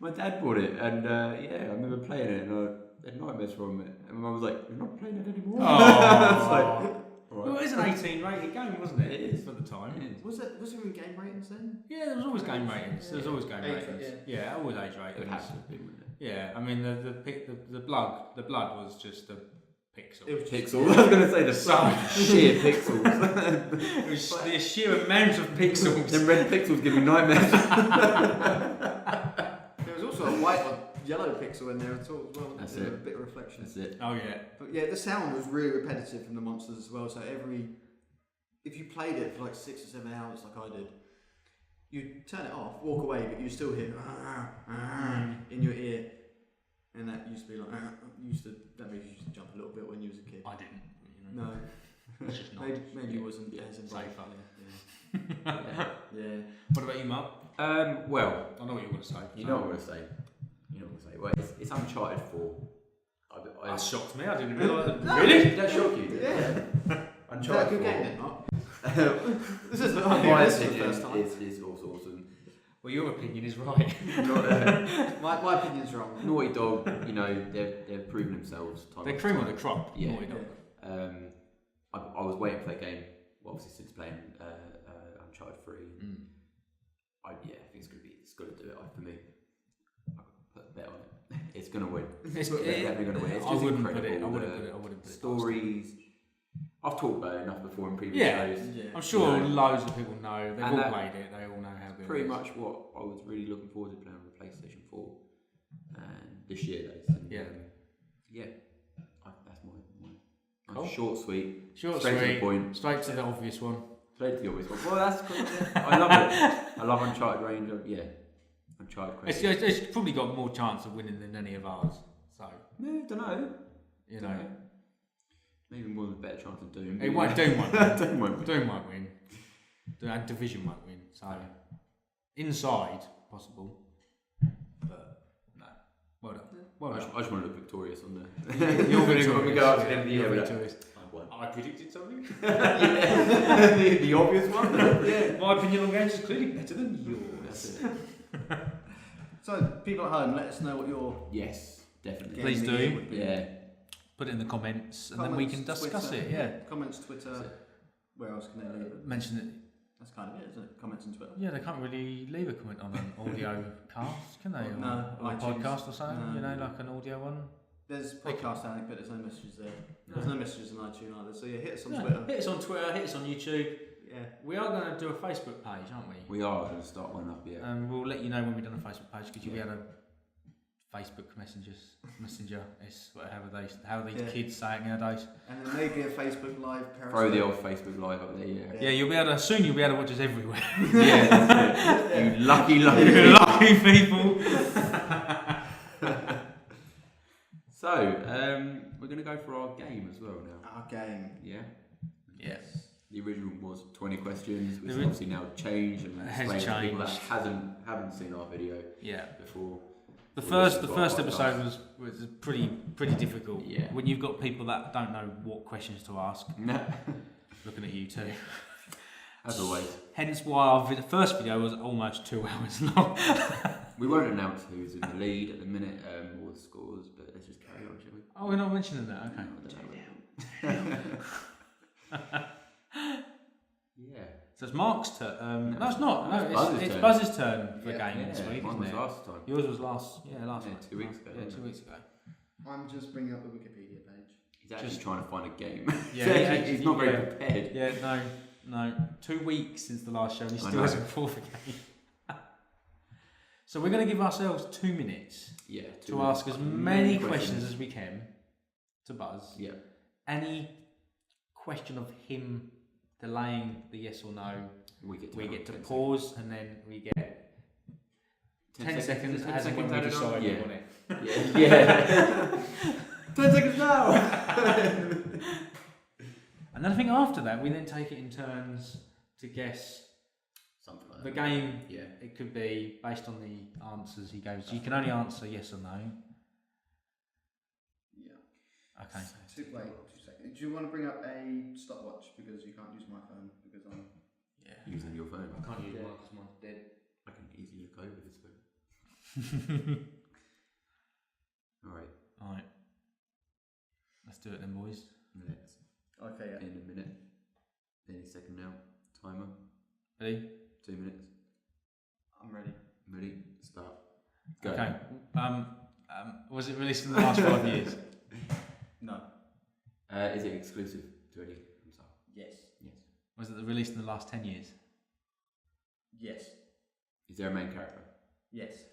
My dad bought it, and I remember playing it, and I had nightmares from it. And my mum was like, "You're not playing it anymore." Oh. Like, Well, it is an 18 rated game, wasn't it? It is. For the time. It is. Was there even game ratings then? Yeah, there was always game ratings. There was always game Age, ratings. Yeah, always age ratings. It has to have been, wouldn't it? Yeah, I mean the blood was just a pixel. It was Pixels. I was going to say the sheer pixels. It was the sheer amount of pixels. Them red pixels give me nightmares. There was also a white or yellow pixel in there at all as well. That's A it. bit of reflection. That's it. Oh yeah. But yeah, the sound was really repetitive from the monsters as well. So if you played it for like 6 or 7 hours, like I did, you'd turn it off, walk away, but you still hear in your ear, and that used to be like that made you used to jump a little bit when you was a kid. I didn't. No, It's just not. maybe you wasn't as involved. Safer. Yeah. What about you, Mark? Well, I know what you're going to say. you know what I'm going to say. Well, it's Uncharted 4. That shocked me. I didn't realise that. No. Really? Did that shock you? Yeah. Uncharted Is that a good 4. game then, Mark? This is My this is the opinion first time. is also awesome. Well, your opinion is right. My opinion's wrong. Naughty Dog, they've proven themselves. They're cream of the crop. Yeah. Naughty Dog. I was waiting for that game. Well, obviously since playing Uncharted 3. I think it's going to do it for me. I put a bet on it. It's going to win. It's definitely going to win. It's just incredible. I wouldn't put it. Stories. I've talked about it enough before in previous shows. Yeah. I'm sure You know. loads of people know. They've And all that- played it. They all know how good Pretty it is. much what I was really looking forward to playing on the PlayStation 4 and this year. And, Yeah. That's my Cool. short, sweet, Short, straight to sweet, the point, straight to the obvious one. straight to the obvious one. Well, that's cool. I love it. I love Uncharted range. Uncharted crazy. It's probably got more chance of winning than any of ours. So, No, don't know. you know. Maybe more than a better chance than Doom. It won't. Doom won't win. Doom won't win. Doom won't win. Division won't win. So, inside possible, but no. Well done. Well I done. just want to look victorious on the. You're When victorious. we go out to the end of the year, You're we're like, victorious. I won. I predicted something. the obvious one. Yeah. My opinion on games is clearly better than That's yours. it. So people at home, let us know what your Yes, definitely. Please game of the do. year would be. Yeah. Put it in the comments, and then we can Comments, discuss Twitter. it. Yeah. Comments, Twitter. Where else can they leave it? Mention it. That's kind of it, isn't it? Comments and Twitter. Yeah, they can't really leave a comment on an audio cast, can they? No, or a iTunes. podcast or something. No. You know, like an audio one. There's podcast, I think, but there's no messages there. No. There's no messages on iTunes either. So yeah, hit us on Yeah, Twitter. hit us on Twitter. Hit us on YouTube. Yeah. We are going to do a Facebook page, aren't we? We are going to start one up, yeah. And we'll let you know when we've done a Facebook page because you'll be able to Facebook Messenger, is how these Yeah. kids say it nowadays. And then maybe a Facebook Live. Throw the old Facebook Live up there, yeah. Yeah, you'll be able to soon. You'll be able to watch us everywhere. Yeah, that's it. You lucky, You lucky people. So, we're going to go for our game as well now. Our game. Yeah? Yeah. The original was 20 questions, which The has obviously now changed and It has explained to people that changed. haven't seen our video Yeah. before. The first episode was pretty difficult. Yeah. When you've got people that don't know what questions to ask. Looking at you two. As always. Hence why the first video was almost 2 hours long. We won't announce who's in the lead at the minute or the scores, but let's just carry on, shall we? Oh, we're not mentioning that. Okay. Yeah. So it's Mark's turn. No, it's not. No, it's Buzz's Buzz's turn for the game this week, mine isn't was it? last time. Yours was last 2 weeks ago. Yeah, 2 weeks ago. I'm just bringing up the Wikipedia page. He's actually trying to find a game. Yeah, he's not very prepared. Yeah, no. 2 weeks since the last show and he still hasn't fought a game. So we're going to give ourselves 2 minutes to ask as many questions as we can to Buzz. Yeah. Any question of him delaying the yes or no, we get to pause and then we get 10 seconds as and when we decide we want it. Yeah. 10 seconds now! And then I think after that we then take it in turns to guess something like the that. game. Yeah. It could be based on the answers he goes. You can only answer yes or no. Yeah. Okay. Wait, 2 seconds. Do you want to bring up a stopwatch because you can't use my phone because I'm using your phone? I can't use mine because mine's dead. I can easily look over this phone. Alright. Let's do it then, boys. Let's. Okay, yeah. In a minute. Any second now. Timer. Ready? 2 minutes. I'm ready. Ready? Start. Go. Okay. Was it released in the last 5 years? No. Is it exclusive to any console? Yes. Yes. Was it released in the last 10 years? Yes. Is there a main character? Yes.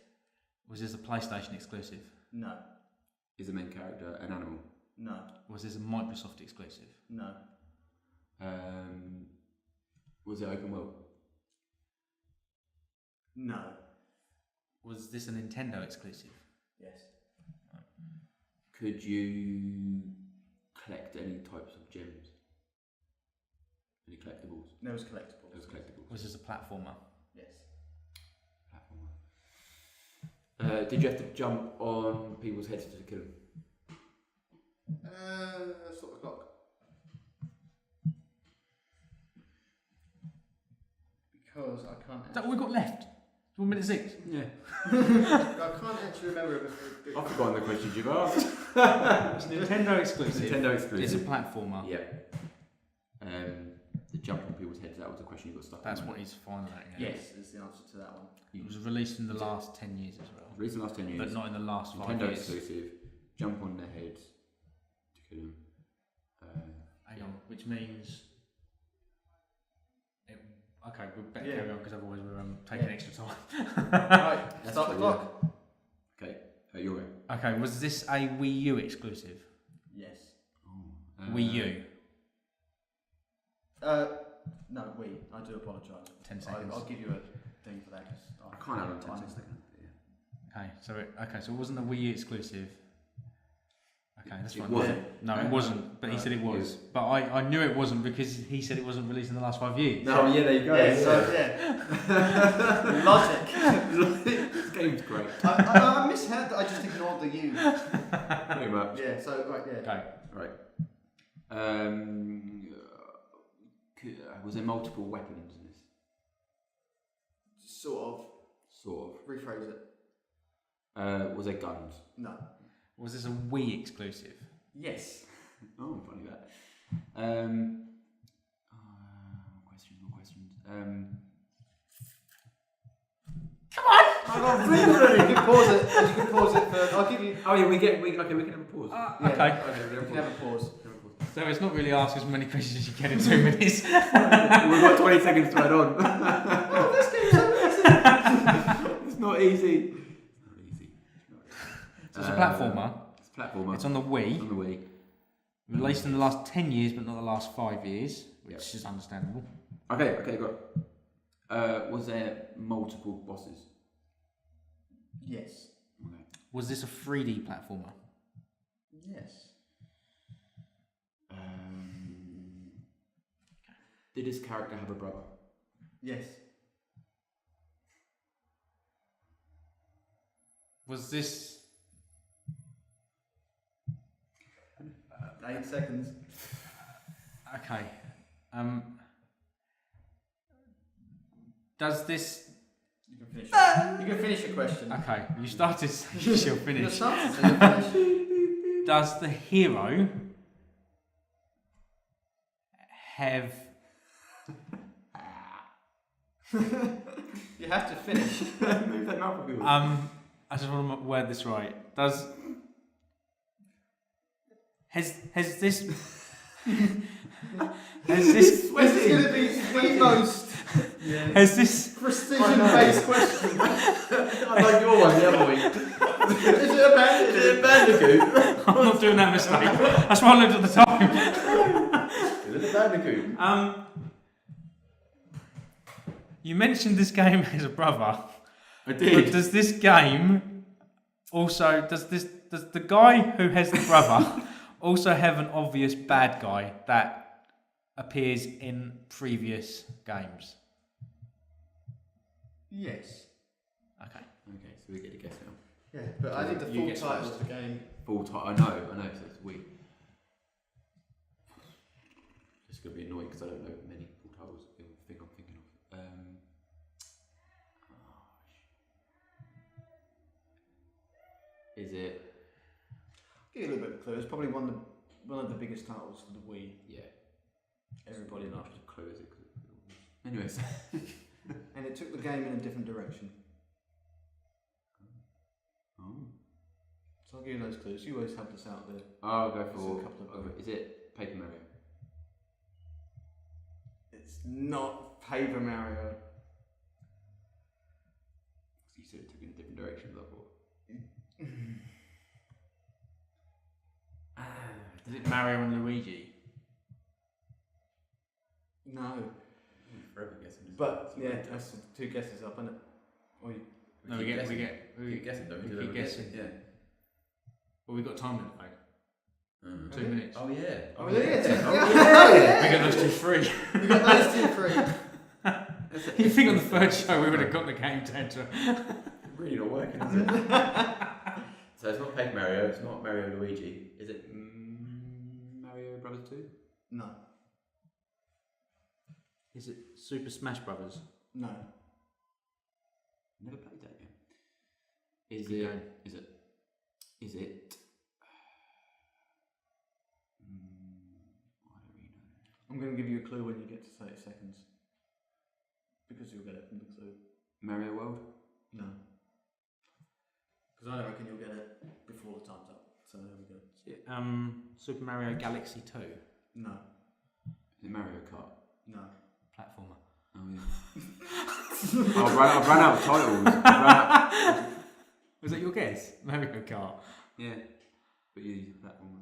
Was this a PlayStation exclusive? No. Is the main character an animal? No. Was this a Microsoft exclusive? No. Was it open world? No. Was this a Nintendo exclusive? Yes. Could you collect any types of gems? Any collectibles? There was collectibles. There was collectibles. Was this a platformer? Yes. Platformer. Did you have to jump on people's heads to kill them? Sort of clock. Because I can't. Is that all we've got left? 1 minute 6? Yeah. I can't actually remember it. I've forgotten the questions you've asked. It's Nintendo exclusive. Nintendo exclusive. It's a platformer. Yeah. The jump on people's heads, that was the question you got stuck That's on. what he's finding out. Yeah. Yes, is the answer to that one. It was released in the last 10 years as well. Released in the last 10 years. But not in the last 5 Nintendo years. exclusive. Jump on their heads to kill them. Hang on, which means... Okay, we better carry on because otherwise we're taking extra time. Right, That's start the true, clock. Okay, you're right. Okay, was this a Wii U exclusive? Yes. Wii U? No, Wii. I do apologise. 10 seconds. I'll give you a thing for that because I can't have it on 10 seconds. Okay, so it wasn't a Wii U exclusive. Okay, that's It fine. wasn't. No, it wasn't. But he said it was. But I knew it wasn't because he said it wasn't released in the last 5 years. No, yeah, there you go. Yeah, so yeah. Logic. This game's great. I misheard that. I just ignored the U. Pretty much. Yeah. So right. Yeah. Okay. Right. Was there multiple weapons in this? Sort Sort of. Rephrase it. of. Was there guns? No. Was this a Wii exclusive? Yes. Oh, funny that. More questions. Come on! I got really ready. You can pause it. You can pause it for. I'll give you. Oh yeah, we can have a pause. Yeah. Okay. We can have a pause. So it's not really ask as many questions as you can in 2 minutes. We've got 20 seconds to add on. Oh, this game's so easy. It's not easy. So it's a platformer. It's a platformer. It's on the Wii. It's on the Wii. Released in the last 10 years, but not the last 5 years, which is understandable. Okay, got it. Was there multiple bosses? Yes. Okay. Was this a 3D platformer? Yes. Did this character have a brother? Yes. Was this? 8 seconds. Okay. Does this? You can finish. You can finish your question. Okay, you started. You shall You finish. started, so you'll finish. Does the hero have? You have to finish. Move that mouth of yours. I just want to word this right. Has this has this This is going to be the most has this precision-based question. I like your one the other week. Is it a Bandicoot? I'm not doing that mistake. That's what I looked at the time. Is it a Bandicoot? You mentioned this game has a brother. I did. But does this game also does the guy who has the brother also have an obvious bad guy that appears in previous games? Yes. Okay. Okay, so we get to guess now. Yeah, but I think the You full guess title first. of the game. Full title. I know, so it's weird. It's going to be annoying because I don't know many full titles of the thing I'm thinking of. Is it? Give you a little bit of a clue. It's probably one of the biggest titles for the Wii. Yeah. Everybody not loves. just a clue, is it? Anyways. And it took the game in a different direction. Oh. So I'll give you those clues. You always help us out there. I'll go There's for. a couple of them. Is it Paper Mario? It's not Paper Mario. You said it took in a different direction, I thought. Is it Mario and Luigi? No. Forever guessing. But yeah, that's 2 guesses up, isn't it? Or you, No, we keep guessing, don't we? we keep guessing. Yeah. Well, we've got time limit, mate. 2 minutes. Oh yeah. Oh, yeah. We got those 2 free. We got those 2 free. You think on the third show we would have got the game down to? Really not working, is it? So it's not Paper Mario, it's not Mario and Luigi. Is it Mario Brothers 2? No. Is it Super Smash Brothers? No. Never played that game. Is Good it? game. Is it? Is it? I don't really know. I'm going to give you a clue when you get to 30 seconds. Because you'll get it from the clue. Mario World? No. Because I don't reckon you'll get it before the time's up. So there we go. Is it, Super Mario Galaxy 2? No. Is it Mario Kart? No. Platformer. Oh yeah. I've run out of titles. Was that your guess? Mario Kart. Yeah. But you use a platform.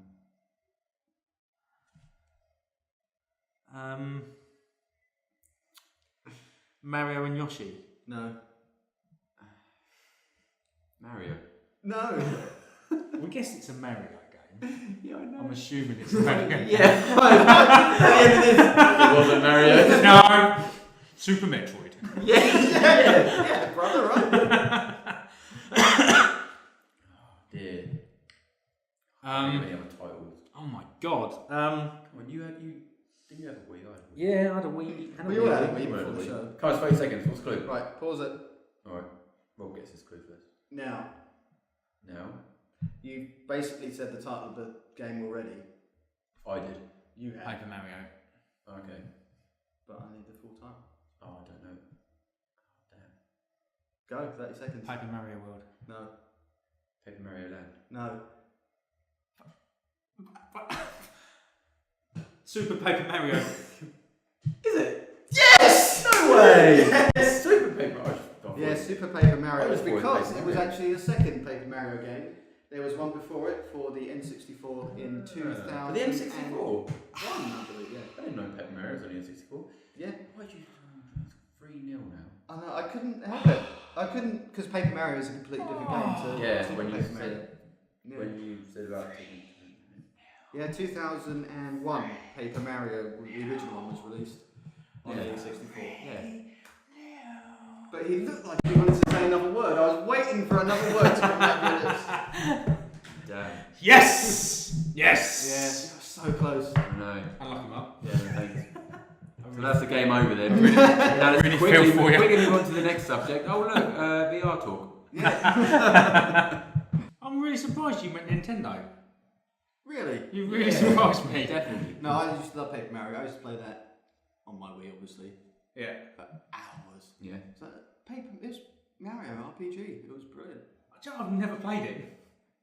Mario and Yoshi. No. Mario. No. We guess it's a Mario game. Yeah, I know. I'm assuming it's a Mario game. Yeah. At the end of this, it wasn't Mario. No. Super Metroid. Yeah, brother, right? Dear. Any other titles? Oh my god. Come on, didn't you have a Wii? I had a Wii. Yeah, I had a Wii. And a We all had a Wii. Wii You had a before the Wii. show. Carlos, 30 seconds. What's the clue? Right, pause it. Alright. Rob gets his clue first. Now, Now? you basically said the title of the game already. I did. You have. Paper Mario. Okay. But I need the full title. Oh, I don't know. Damn. Go, 30 seconds. Paper Mario World. No. Paper Mario Land. No. Super Paper Mario. Is it? Yes! No way! Yes! Super Paper Mario. Yeah, Super Paper Mario. I was Because born it Paper was Mario. actually the second Paper Mario game. There was one before it for the N64 in 2000. For the N64? I believe, yeah. I didn't know Paper Mario was only N64. Yeah. Why'd you... It's 3-0 now. I know, I couldn't help it. I couldn't, because Paper Mario is a completely different game to Yeah, Super when you Paper said- Mario. Yeah. When you said about taking... Yeah, 2001 Paper Mario, the original one was released on Yeah. the N64. Yeah. But he looked like he wanted to say another word. I was waiting for another word to come out of your lips. Damn. Yes! Yes! Yeah, so close. No. I'll lock him up. Yeah, thanks. So that's the game over then. Now let's quickly move on to the next subject. Oh look, VR talk. Yeah. I'm really surprised you went Nintendo. Really? You really surprised me. Definitely. No, I used to love Paper Mario. I used to play that on my Wii, obviously. Yeah. For hours. Yeah. So it was Mario RPG. It was brilliant. I've never played it.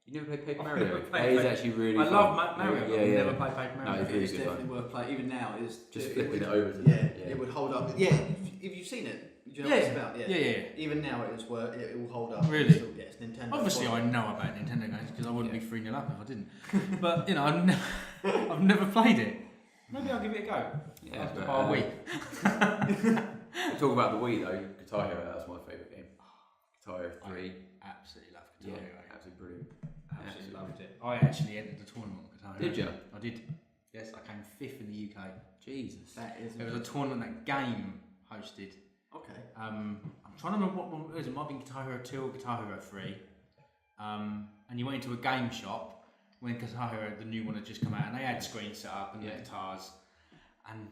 You never played Paper I've Mario? never played It is Paper- actually really I fun. love Mario, but I've Yeah. never played Paper Mario. No, it's really It's good definitely fun. worth playing. Even now, it's Just it flipping would- it over to Yeah, it would hold up. Yeah, if you've seen it, do you know what it's about? Yeah. Even now, it will hold up. Really? It's still, yeah, it's Nintendo. Obviously, I know about Nintendo games because I wouldn't be 3-0 up if I didn't. But, you know, I've never played it. Maybe I'll give it a go. Yeah, After but, our week. Talk about the Wii though. Guitar Hero, that's my favourite game. Guitar Hero 3. Absolutely love Guitar Hero. Absolutely brilliant. Absolutely loved it. I actually entered the tournament with Guitar Hero. Did you? I did. Yes, I came 5th in the UK. Jesus. That is. There was a tournament that Game hosted. Okay. I'm trying to remember what one it was. It might have been Guitar Hero 2 or Guitar Hero 3. And you went into a game shop when Guitar Hero, the new one, had just come out, and they had screens set up and the guitars. And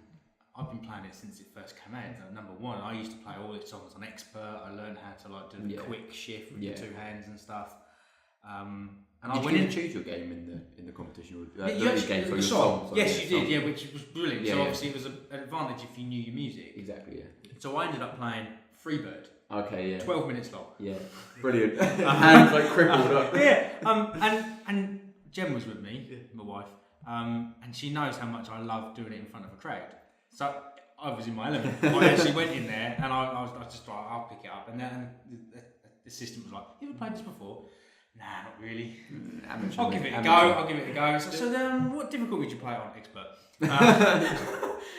I've been playing it since it first came out. Number one, I used to play all its songs on Expert. I learned how to like do the quick shift with the two hands and stuff. And did I went you choose your game in the competition? you actually for your song. songs, Yes, you did. Yeah, which was brilliant. Yeah, so yeah. obviously it was an advantage if you knew your music. Exactly. Yeah. So I ended up playing Freebird. Okay. Yeah. 12 minutes long. Yeah. Brilliant. Hands like crippled up. Yeah. And Jen was with me, my wife. And she knows how much I love doing it in front of a crowd. So I was in my element. I actually went in there and I was just like, I'll pick it up. And then the assistant was like, you ever played this before? Nah, not really. I'll give it a go. So then, what difficulty would you play it on? Expert.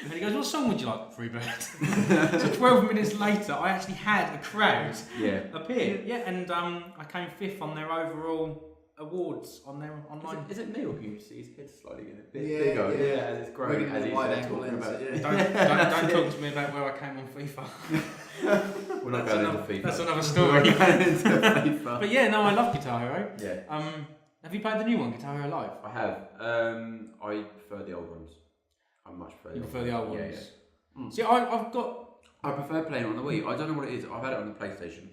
And he goes, what song would you like? Freebird. So 12 minutes later, I actually had a crowd appear. Yeah, and I came 5th on their overall awards on their online. Is it me or can you see his head sliding in a bit Yeah, bigger? yeah. As it's growing, Maybe as the he's wide angle talking lens, about. yeah. Don't talk to me about where I came on FIFA. We're not going into FIFA. That's another story. We're going into FIFA. But yeah, no, I love Guitar Hero. Yeah. Have you played the new one, Guitar Hero Live? I have. I prefer the old ones. I much prefer. You prefer the old ones? Yeah. See, I've got. I prefer playing on the Wii. I don't know what it is. I've had it on the PlayStation.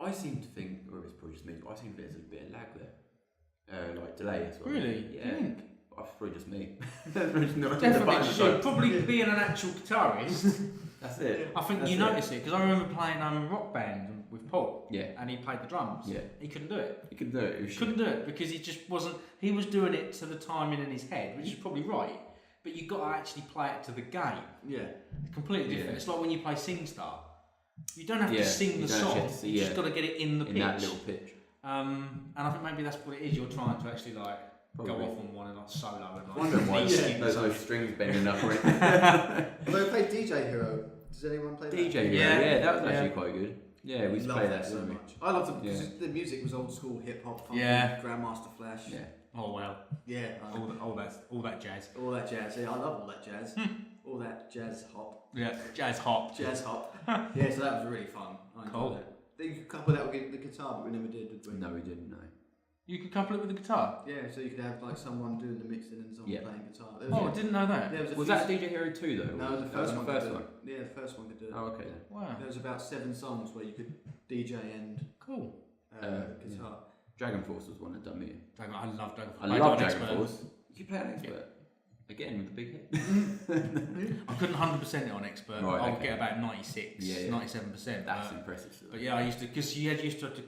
I seem to think, or it's probably just me, but I think there's a bit of lag there. Like delay as well. Really? Yeah. You think? That's probably just me. That's probably just not Definitely should. Probably being an actual guitarist. That's it. I think That's you notice it because I remember playing Rock Band with Paul. Yeah. And he played the drums. Yeah. He couldn't do it. You can do it. He couldn't do it because he just wasn't. He was doing it to the timing in his head, which is probably right. But you've got to actually play it to the game. Yeah. It's completely different. Yeah. It's like when you play SingStar. You don't have to Yeah, sing you the don't song. actually have to- You just got to get it in the pitch. In that little pitch. And I think maybe that's what it is. You're trying to actually like go Probably. off on one and like solo and like. I wonder why sing there's something. no strings bending up or anything. Although I played DJ Hero. Does anyone play that? DJ Hero, Yeah. that was Yeah. actually quite good. Yeah, we used to Love play that that so didn't we? much. I loved it because Yeah. the music was old school hip hop, funky, Yeah. Grandmaster Flash. Yeah. Oh well. Yeah. All that jazz. All that jazz. Yeah, I love all that jazz. All that jazz hop. Yeah, jazz hop. Jazz hop. Yeah, so that was really fun. I enjoyed Cool. that. You could couple that with the guitar, but we never did we? No, we didn't, no. You could couple it with the guitar. Yeah, so you could have like someone doing the mixing and someone Yeah. playing guitar. Oh, I didn't know that. There Was few that DJ Hero 2 though? No, the That first was one. the first could do one. it. Yeah, the first one could do it. Oh, okay then. Wow. There was about 7 songs where you could DJ and Cool. guitar. Dragon Force was one that done me. I love Dragon Force. I love Dragon Force. You play an expert. Again with the big hit. I couldn't 100% it on expert. Right, I'll okay. get about 96, Yeah. 97%. That's impressive. But yeah, I used to, because you used to have to,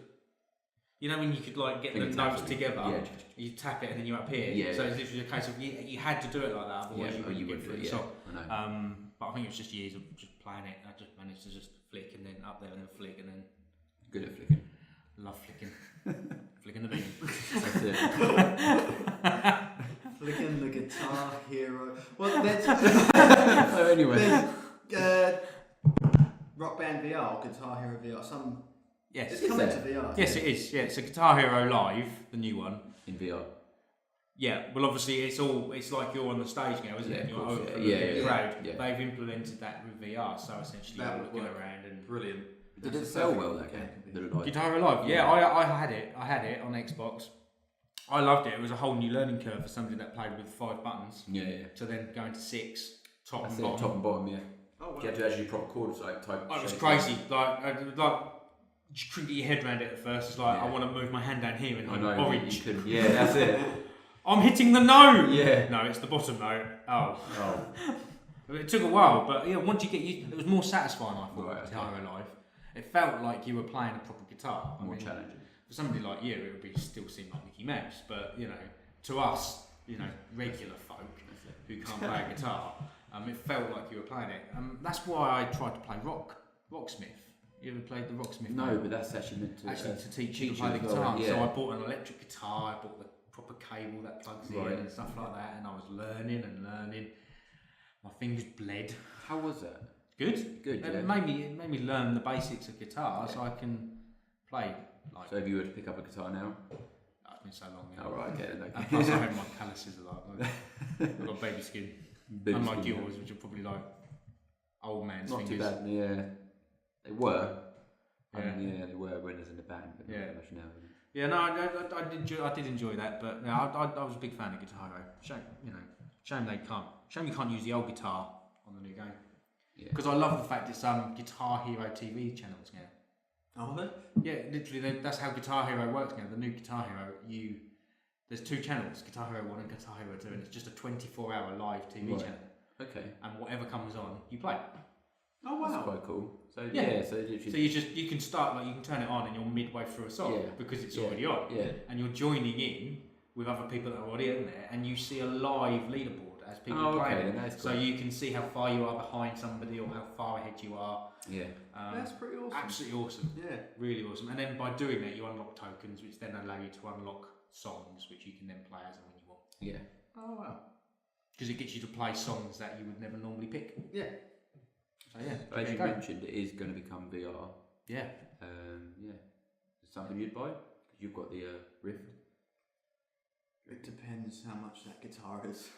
you know when you could like get the Finger notes tapping. together, Yeah. you tap it and then you up here. Yeah. So it's literally a case of you had to do it like that, otherwise Yeah, you wouldn't get would through do the it, song. I know. But I think it was just years of just playing it. I just managed to just flick and then up there and then flick and then Good at flicking. love flicking. Flicking the beam. That's it. Flicking the Guitar Hero. Well, there's So anyway. Rock Band VR or Guitar Hero VR. Some Yes. it's Is coming there? to VR. Yes, it is. Yeah, it's a Guitar Hero Live, the new one. In VR. Yeah, well, obviously it's like you're on the stage now, isn't it? You're open for the crowd. Yeah. They've implemented that with VR, so essentially That you're would looking work. around and Brilliant. Did it sell well, that game? Guitar Hero Live. Yeah, I had it. I had it on Xbox. I loved it. It was a whole new learning curve for somebody that played with 5 buttons. Yeah. To then going to 6, top That's and bottom. top and bottom, yeah. Oh, wow. You had to actually proper chords, like type. Oh, it was crazy. Like you couldn't get your head around it at first. It's like I want to move my hand down here and orange. You could, yeah, that's it. I'm hitting the note. Yeah. No, it's the bottom note. Oh. It took a while, but yeah, once you get used, it was more satisfying. I thought Guitar Hero Live. It felt like you were playing a proper guitar. More challenging. For somebody like you, it would still seem like Mickey Mouse, but you know, to us, you know, regular folk who can't play a guitar, it felt like you were playing it. That's why I tried to play Rocksmith. You ever played the Rocksmith? No, but that's actually meant to teach you to play the guitar. So I bought an electric guitar. I bought the proper cable that plugs in and stuff like that, and I was learning. My fingers bled. How was that? Good. It made me learn the basics of guitar, so I can play. Like, so if you were to pick up a guitar now? It's been so long now. Oh right, okay. And plus I had my calluses a lot. I've got baby skin. Unlike yours, which are probably like old man's Not fingers. Not too bad, yeah. They were. They were when I was in the band, but not much now. Yeah, no, I did enjoy that, but I was a big fan of Guitar Hero. Shame you can't use the old guitar on the new game. Yeah. Because I love the fact it's Guitar Hero TV channels now. Oh, are they? Yeah, literally, that's how Guitar Hero works now. The new Guitar Hero, there's 2 channels, Guitar Hero 1 and Guitar Hero 2, and it's just a 24-hour live TV channel. Okay. And whatever comes on, you play. Oh wow, that's quite cool. So so you can start you can turn it on and you're midway through a song because it's already on. Yeah. And you're joining in with other people that are already in there, and you see a live leaderboard as people play. Okay, so you can see how far you are behind somebody or how far ahead you are. Yeah. That's pretty awesome. Absolutely awesome. Yeah. Really awesome. And then by doing that, you unlock tokens, which then allow you to unlock songs, which you can then play as and when you want. Yeah. Oh wow. Because it gets you to play songs that you would never normally pick. Yeah. So yeah. As you mentioned, it is going to become VR. Yeah. Yeah. Is it something you'd buy? Because you've got the Rift. It depends how much that guitar is.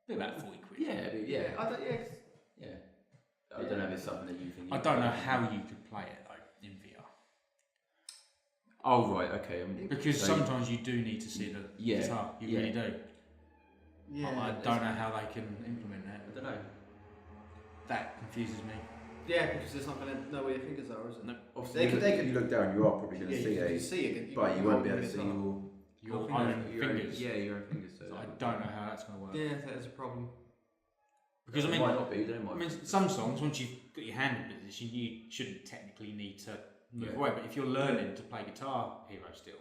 About 40 quid. Yeah. I don't. I don't know if it's something that you think. I don't know how you could play it though in VR. Oh right, okay. Because sometimes you do need to see the guitar. You really do. Yeah. I don't know how they can implement that. I don't know. That confuses me. Yeah, because it's not going to know where your fingers are, is it? No. Obviously, they could. You look down, you are probably going to see it, but you won't be able to see your own fingers. Your own fingers. So I don't know how that's going to work. Yeah, that is a problem. Because it might not be. I mean, some songs, once you've got your hand in position, you shouldn't technically need to move away. But if you're learning to play Guitar Hero still,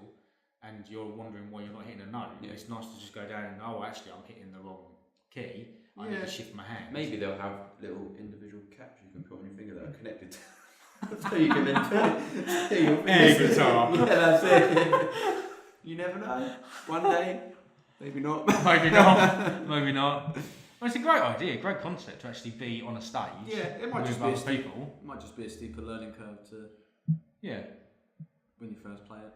and you're wondering why you're not hitting a note, it's nice to just go down and actually I'm hitting the wrong key. I need to shift my hand. Maybe they'll have little individual caps you can put on your finger that are connected. So you can then turn your guitar. Yeah, that's it. You never know. One day, maybe not. Maybe not. Well, it's a great idea, great concept to actually be on a stage. Yeah, it might with just be other people. It might just be a steeper learning curve to. Yeah. When you first play it,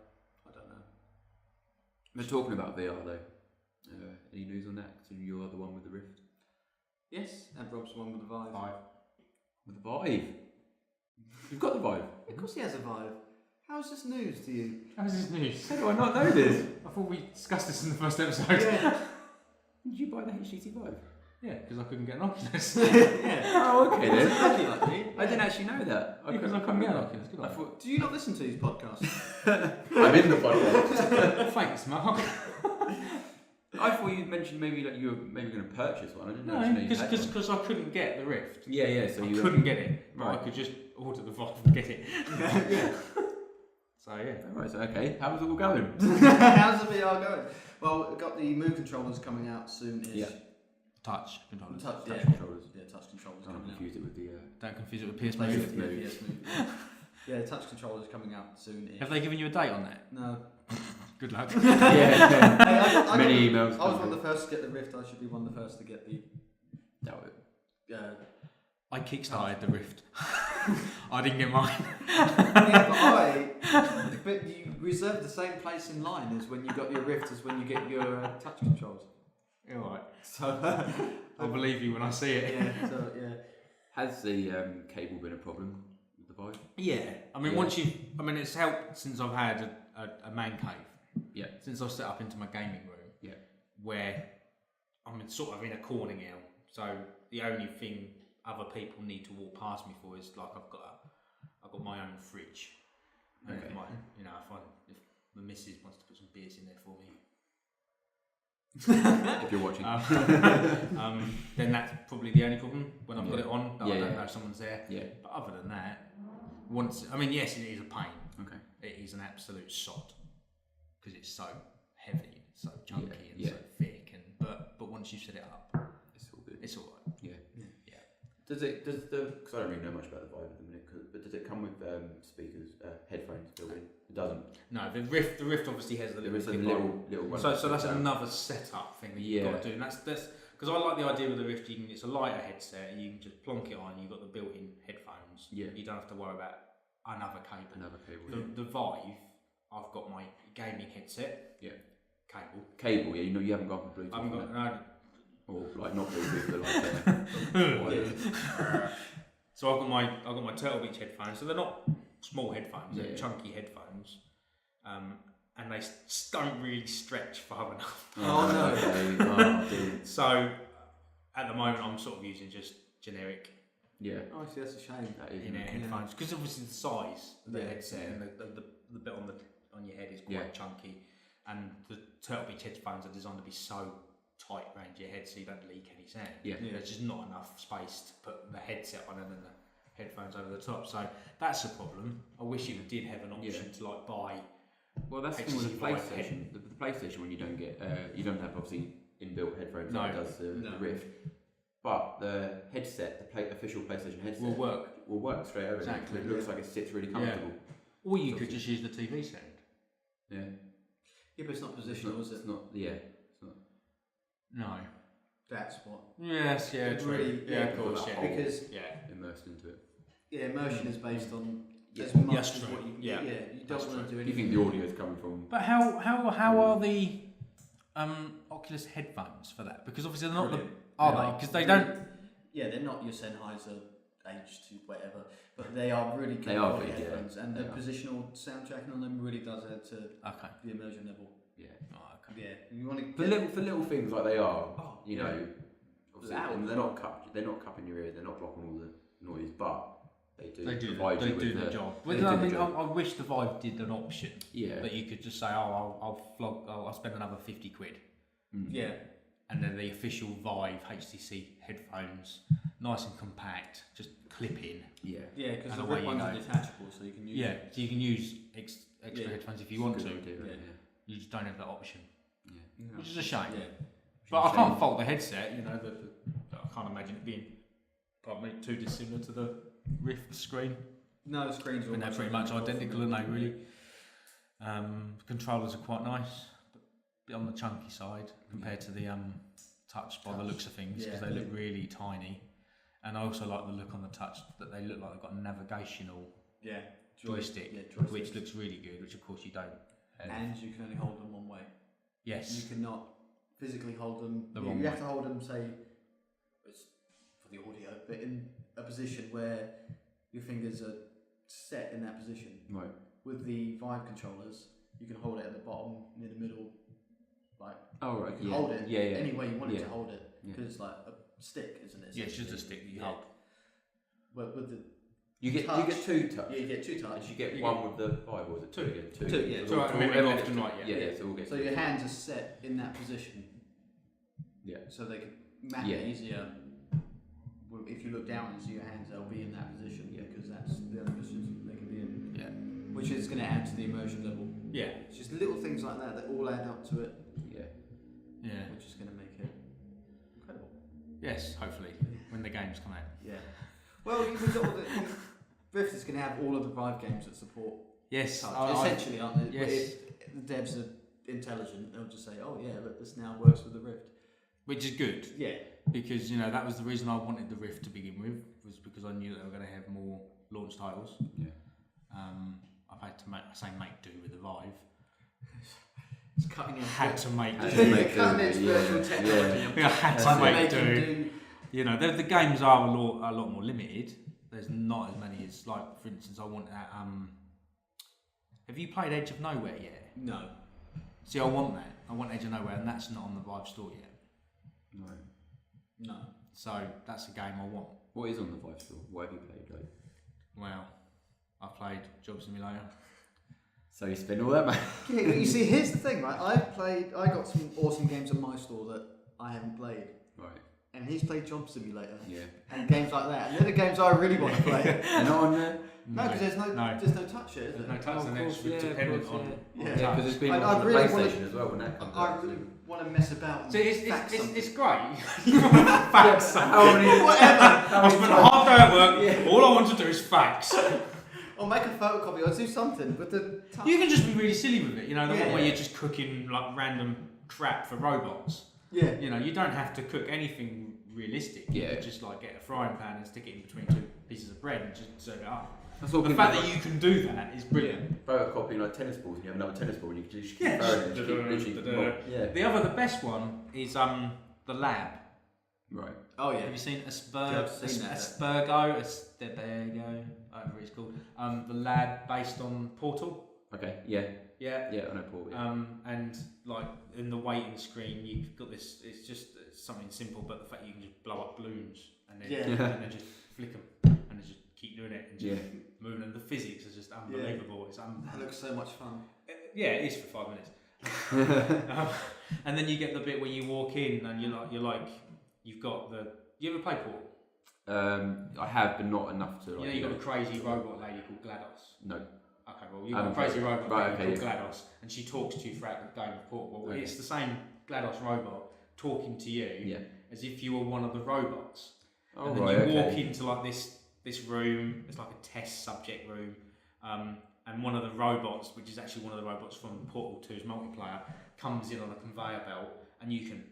I don't know. We're talking about VR though. Any news on that? So you are the one with the Rift. Yes, and Rob's the one with the Vive. With the Vive. You've got the Vive. Of course he has a Vive. How's this news to you? How's this news? How do I not know this? I thought we discussed this in the first episode. Yeah. Did you buy the HTC Vive? Yeah, because I couldn't get an Oculus. Oh, okay then. Lucky like me. I didn't actually know that. Because I couldn't get an Oculus, could I? Do you not listen to these podcasts? I'm in the podcast. Thanks, Mark. I thought you mentioned maybe that you were maybe going to purchase one. I didn't know. No, because I couldn't get the Rift. Yeah. So you couldn't get it, but I could just order the Vive and get it. Yeah. So yeah. Alright, so okay. How's it all going? How's the VR going? Well, we've got the Move controllers coming out soon-ish. Yeah. Touch controllers. Touch controllers. Yeah, touch controllers Don't coming out. confuse it with the. Don't confuse it with PS PS Move. Move. Yeah, touch controllers coming out soon-ish. Have they given you a date on that? No. Good luck. Yeah. I Many emails. I was one of the first to get the Rift. I should be one of the first to get the. Doubt it. I I kickstarted the Rift. I didn't get mine. But you reserve the same place in line as when you got your Rift as when you get your touch controls. You're right. So I'll believe you when I see it. yeah. So yeah. Has the cable been a problem with the Vive? Yeah. I mean, it's helped since I've had a man cave. Yeah. Since I've set up into my gaming room. Yeah. Where I'm sort of in a corner now. So the only thing other people need to walk past me for is like I've got my own fridge. And Okay. if the missus wants to put some beers in there for me. If you're watching. Then that's probably the only problem when I've got it on. That I don't know if someone's there. Yeah. But other than that, yes, it is a pain. Okay. It is an absolute sod because it's so heavy, so chunky, and Yeah. so thick. But once you set it up, It's all good. it's all right. Yeah. Because I don't really know much about the Vive at the minute, but does it come with speakers, headphones built in? It doesn't. No, the Rift obviously has the There little is a thing little one. So that's another setup thing that you've got to do, and that's because I like the idea with the Rift. It's a lighter headset, and you can just plonk it on. You've got the built-in headphones. Yeah. You don't have to worry about another cable. Yeah. The Vive, I've got my gaming headset. Yeah. Cable. Yeah. You haven't gone for Bluetooth. I haven't got no. Or like not Bluetooth, but like. So I've got my Turtle Beach headphones. So they're not small headphones. They're Yeah. chunky headphones. And they don't really stretch far enough. Oh no. Okay. Oh, dude. So at the moment I'm sort of using just generic Yeah. Oh, actually, that's a shame. That is. headphones because obviously the size of the Yeah. headset and the bit on your head is quite chunky, and the Turtle Beach headphones are designed to be so tight around your head so you don't leak any sound. Yeah. There's just not enough space to put the headset on and then the headphones over the top. So that's a problem. I wish it did have an option to like buy. Well, that's the thing with the HTC PlayStation. The PlayStation, when you don't get, you don't have obviously inbuilt headphones like it does the Rift. But the headset, the official PlayStation headset, will work straight over. Exactly. It looks like it sits really comfortable. Or you could just use the TV stand. Yeah. Yeah, but it's not positional, is it? It's not. Yeah. It's not. No. That's what. Yes. Yeah. It's True. really- Yeah. Of course. Yeah. Because Immersed into it. yeah, immersion is based on as Yeah. much That's as true. what you can Yeah. get. Yeah, you That's don't want to do Do you anything. think the audio is coming from? But how are the Oculus headphones for that? Because obviously they're not Brilliant. are they? Because they don't. Yeah, they're not your Sennheiser H2 whatever, but they are really good They are quality good, yeah. headphones, and They the are. positional sound tracking on them really does add to Okay. the immersion level. Yeah. Oh, okay. Yeah, you want to For little things like they are, Oh, you yeah. know, obviously, Loud. and they're not cupping your ears, they're not blocking all the noise, but they do provide They you with do the job. they Well, do I the mean, job. I wish the Vive did an option Yeah. that you could just say, I'll spend another 50 quid, Yeah, and then the official Vive HTC headphones, nice and compact, just clip in. Yeah. yeah, because And the away Rift you ones are go. detachable, so you can use. Yeah, so you can use extra Yeah. headphones if you want to. Yeah. You just don't have that option, Yeah. Yeah. which is a shame. Yeah. But I can't fault the headset. You know, I can't imagine it being, pardon me, too dissimilar to the Rift screen. No, the screens are And they're pretty much identical, aren't they? Really. Controllers are quite nice, but a bit on the chunky side compared to the touch by the looks of things, because they look really tiny. And I also like the look on the touch, that they look like they've got a navigational joystick, which looks really good, which of course you don't have. And you can only hold them one way. Yes. You cannot physically hold them. The you wrong have way. to hold them, say, it's for the audio, but in a position where your fingers are set in that position. Right. With the Vive controllers, you can hold it at the bottom, near the middle, like Oh right. you can hold it Yeah. any way you want it Yeah. to hold it, Yeah. because it's like a stick, isn't it? Yeah, it's just a stick that you hold. But with the You get two touch. you get two touch. You get one with the Vive, or is it two again? Two, yeah. So all maybe everyone left gets and two. right, Yeah. So all get So two. your hands are set in that position. Yeah. So they can map Yeah. it easier. If you look down and see your hands, they'll be in that position, Yeah. because that's the only position they can be in. Yeah. Which is going to add to the immersion level. Yeah. It's just little things like that that all add up to it, Yeah. Yeah. which is going to make it incredible. Yes, hopefully, when the games come out. Yeah. Well, you've got all the Rift is going to have all of the Vive games that support Yes, touch, essentially, aren't they? yes. But if the devs are intelligent, they'll just say, "Oh yeah, look, this now works with the Rift." which is good. Yeah. Because that was the reason I wanted the Rift to begin with, was because I knew that they were going to have more launch titles. Yeah. I've had to make do with the Vive. It's cutting edge. Had to make do. Cutting edge virtual technology. I had to make do. The games are a lot more limited. There's not as many as, like, for instance, I want that. Have you played Edge of Nowhere yet? No. See, I want that. I want Edge of Nowhere, and that's not on the Vive store yet. No. So that's a game I want. What is on the Vive store? What have you played? Like? Well, I played Job Simulator. So you spend all that money? Yeah, but you see, here's the thing, right? I got some awesome games on my store that I haven't played. Right. And he's played Job Simulator. Yeah. And games like that. And they're the games I really want to play. They're not on there? No, because there's no touch here, is There's there? no touch, and it's yeah, dependent on Yeah, because it's been I on the really PlayStation as well when that comes out. I really want to mess about and So fact something. it's great. You want to fact something. Whatever. I spent a half day at work. All I want to do is facts. Or make a photocopy or do something with the touch. You can just be really silly with it. The one where Yeah. you're just cooking like random crap for robots. Yeah. You don't have to cook anything realistic. You could just like get a frying pan and stick it in between two pieces of bread and just serve it up. The fact that you can do that is brilliant. Photocopying like tennis balls, and you have another tennis ball, and you can just keep Yeah. throwing it. The best one is the Lab. Right. Oh yeah. Have you seen I've seen that. Aspergo, whatever it's called. The Lab based on Portal. Okay. Yeah. Yeah. Yeah, I know Portal. Yeah. And like in the waiting screen, you've got this. It's just something simple, but the fact you can just blow up balloons and then just flick them and just keep doing it and just moving. And the physics is just unbelievable. It's That looks so much fun. Yeah, it is for 5 minutes. And then you get the bit where you walk in and you've got the. You ever play Portal? I have, but not enough to. Like, You've got a crazy robot lady called GLaDOS. No. Okay, well, you've got a crazy robot lady called GLaDOS, and she talks to you throughout the game of Portal. Well, it's the same GLaDOS robot talking to you as if you were one of the robots. Oh, and then you walk into like this room. It's like a test subject room, and one of the robots, which is actually one of the robots from Portal 2's multiplayer, comes in on a conveyor belt, and you can